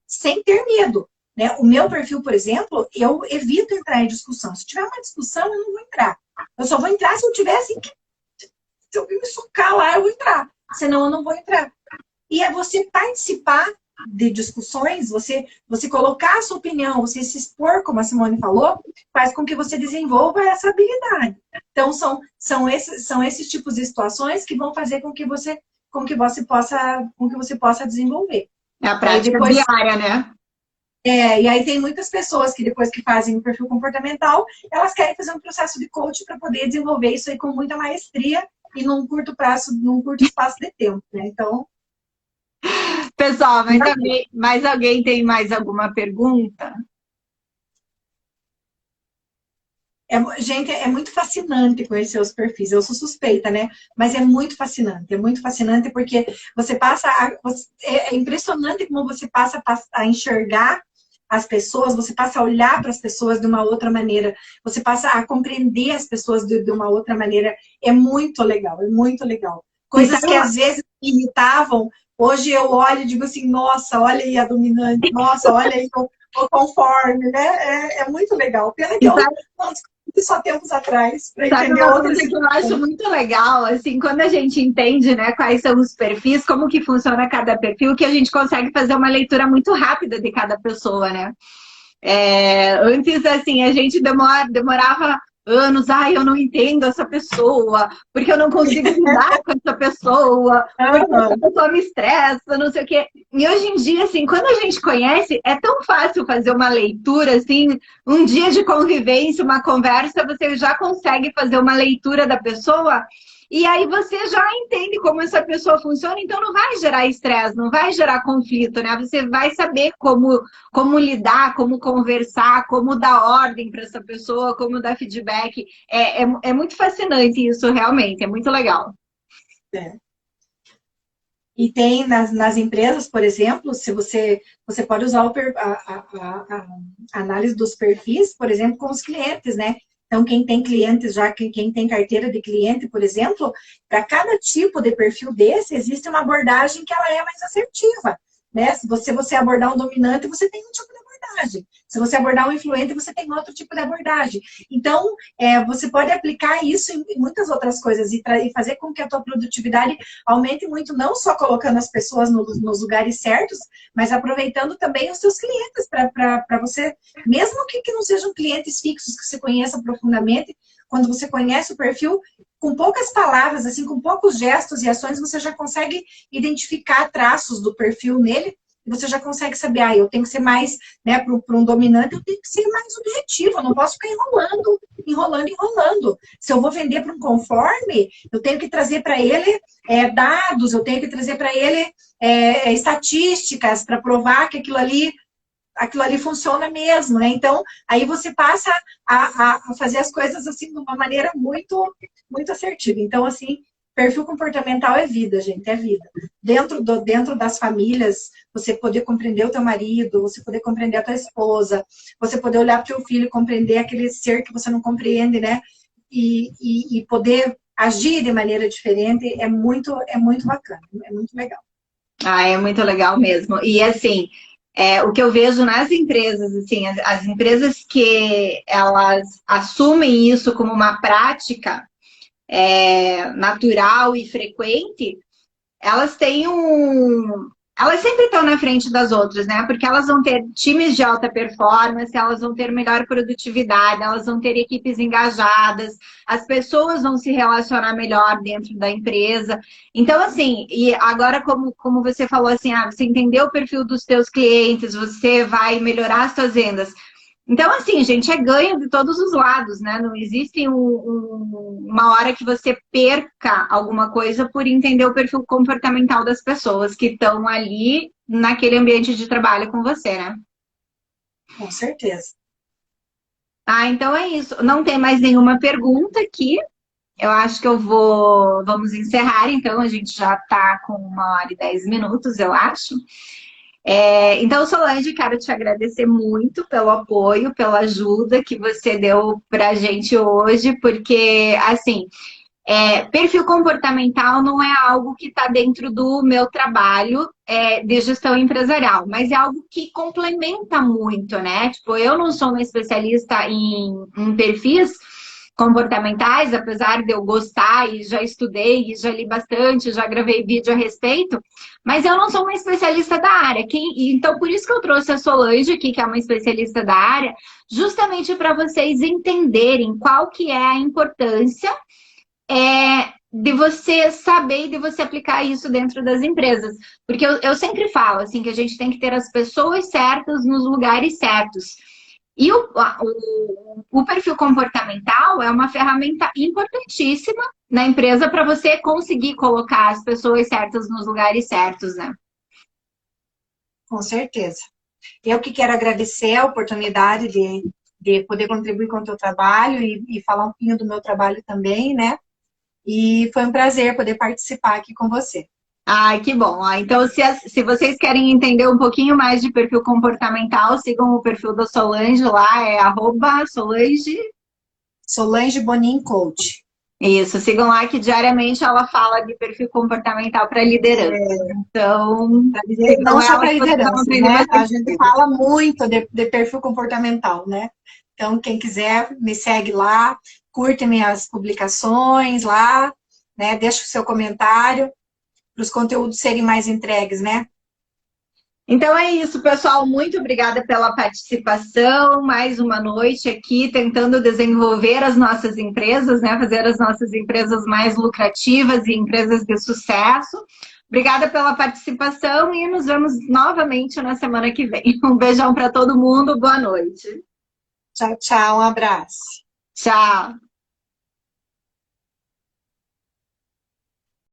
[SPEAKER 2] sem ter medo, né? O meu perfil, por exemplo, eu evito entrar em discussão. Se tiver uma discussão, eu não vou entrar. Eu só vou entrar se eu tiver assim, se eu me socar lá, eu vou entrar. Senão eu não vou entrar. E é você participar de discussões, você colocar a sua opinião, você se expor, como a Simone falou, faz com que você desenvolva essa habilidade. Então, são esses tipos de situações que vão fazer com que você possa desenvolver.
[SPEAKER 1] É a prática diária, né?
[SPEAKER 2] E aí tem muitas pessoas que depois que fazem o perfil comportamental, elas querem fazer um processo de coaching para poder desenvolver isso aí com muita maestria e num curto espaço de tempo, né? Então...
[SPEAKER 1] Pessoal, mas alguém tem mais alguma pergunta?
[SPEAKER 2] Gente, é muito fascinante conhecer os perfis. Eu sou suspeita, né? Mas é muito fascinante porque você passa é impressionante como você passa a enxergar as pessoas, você passa a olhar para as pessoas de uma outra maneira, você passa a compreender as pessoas de uma outra maneira. É muito legal. Coisas que às vezes me irritavam, hoje eu olho e digo assim, nossa, olha aí a dominante, nossa, olha aí o conforme, né? É muito legal. Pena que eu não descobri só tempos atrás para entender outras
[SPEAKER 1] coisa que eu acho muito legal, assim, quando a gente entende, né, quais são os perfis, como que funciona cada perfil, que a gente consegue fazer uma leitura muito rápida de cada pessoa, né? Antes, assim, a gente demorava anos, eu não entendo essa pessoa, porque eu não consigo lidar com essa pessoa, porque essa pessoa me estressa, não sei o quê. E hoje em dia, assim, quando a gente conhece, é tão fácil fazer uma leitura, assim, um dia de convivência, uma conversa, você já consegue fazer uma leitura da pessoa. E aí você já entende como essa pessoa funciona, então não vai gerar estresse, não vai gerar conflito, né? Você vai saber como lidar, como conversar, como dar ordem para essa pessoa, como dar feedback. É muito fascinante isso, realmente, é muito legal.
[SPEAKER 2] E tem nas empresas, por exemplo, se você pode usar a análise dos perfis, por exemplo, com os clientes, né? Então, quem tem clientes já, quem tem carteira de cliente, por exemplo, para cada tipo de perfil desse, existe uma abordagem que ela é mais assertiva, né? Se você abordar um dominante, você tem um tipo de abordagem. Se você abordar um influente, você tem outro tipo de abordagem. Então, você pode aplicar isso em muitas outras coisas e fazer com que a tua produtividade aumente muito, não só colocando as pessoas nos lugares certos, mas aproveitando também os seus clientes para você, mesmo que não sejam clientes fixos que você conheça profundamente, quando você conhece o perfil, com poucas palavras, assim, com poucos gestos e ações, você já consegue identificar traços do perfil nele e você já consegue saber, eu tenho que ser mais, né, para um dominante, eu tenho que ser mais objetivo, eu não posso ficar enrolando. Se eu vou vender para um conforme, eu tenho que trazer para ele dados, eu tenho que trazer para ele estatísticas para provar que aquilo ali funciona mesmo, né? Então, aí você passa a fazer as coisas assim de uma maneira muito, muito assertiva. Então, assim, perfil comportamental é vida, gente, é vida. Dentro das famílias, você poder compreender o teu marido, você poder compreender a tua esposa, você poder olhar para o teu filho e compreender aquele ser que você não compreende, né? E poder agir de maneira diferente é muito bacana, é muito legal.
[SPEAKER 1] É muito legal mesmo. E assim, o que eu vejo nas empresas, assim, as empresas que elas assumem isso como uma prática natural e frequente, elas têm elas sempre estão na frente das outras, né? Porque elas vão ter times de alta performance, elas vão ter melhor produtividade, elas vão ter equipes engajadas, as pessoas vão se relacionar melhor dentro da empresa. Então, assim, e agora como você falou assim, você entendeu o perfil dos teus clientes, você vai melhorar as suas vendas. Então, assim, gente, é ganho de todos os lados, né? Não existe uma hora que você perca alguma coisa por entender o perfil comportamental das pessoas que estão ali naquele ambiente de trabalho com você, né?
[SPEAKER 2] Com certeza.
[SPEAKER 1] Então é isso. Não tem mais nenhuma pergunta aqui. Eu acho que vamos encerrar, então. A gente já está com 1h10, eu acho. Então, Solange, quero te agradecer muito pelo apoio, pela ajuda que você deu para a gente hoje, porque, assim, perfil comportamental não é algo que está dentro do meu trabalho de gestão empresarial, mas é algo que complementa muito, né? Tipo, eu não sou uma especialista em perfis comportamentais, apesar de eu gostar e já estudei, e já li bastante, já gravei vídeo a respeito, mas eu não sou uma especialista da área. Então, por isso que eu trouxe a Solange aqui, que é uma especialista da área, justamente para vocês entenderem qual que é a importância de você saber e de você aplicar isso dentro das empresas. Porque eu sempre falo assim, que a gente tem que ter as pessoas certas nos lugares certos. E o perfil comportamental é uma ferramenta importantíssima na empresa para você conseguir colocar as pessoas certas nos lugares certos, né?
[SPEAKER 2] Com certeza. Eu que quero agradecer a oportunidade de poder contribuir com o teu trabalho e falar um pouquinho do meu trabalho também, né? E foi um prazer poder participar aqui com você.
[SPEAKER 1] Ai, que bom. Então, se vocês querem entender um pouquinho mais de perfil comportamental, sigam o perfil da Solange lá, @Solange...
[SPEAKER 2] Solange Bonin Coach.
[SPEAKER 1] Isso, sigam lá que diariamente ela fala de perfil comportamental para liderança. Então,
[SPEAKER 2] não só para liderança, né? A gente fala muito de perfil comportamental, né? Então, quem quiser, me segue lá, curte minhas publicações lá, né? Deixa o seu comentário para os conteúdos serem mais entregues, né?
[SPEAKER 1] Então é isso, pessoal. Muito obrigada pela participação. Mais uma noite aqui tentando desenvolver as nossas empresas, né? Fazer as nossas empresas mais lucrativas e empresas de sucesso. Obrigada pela participação e nos vemos novamente na semana que vem. Um beijão para todo mundo. Boa noite.
[SPEAKER 2] Tchau, tchau. Um abraço.
[SPEAKER 1] Tchau.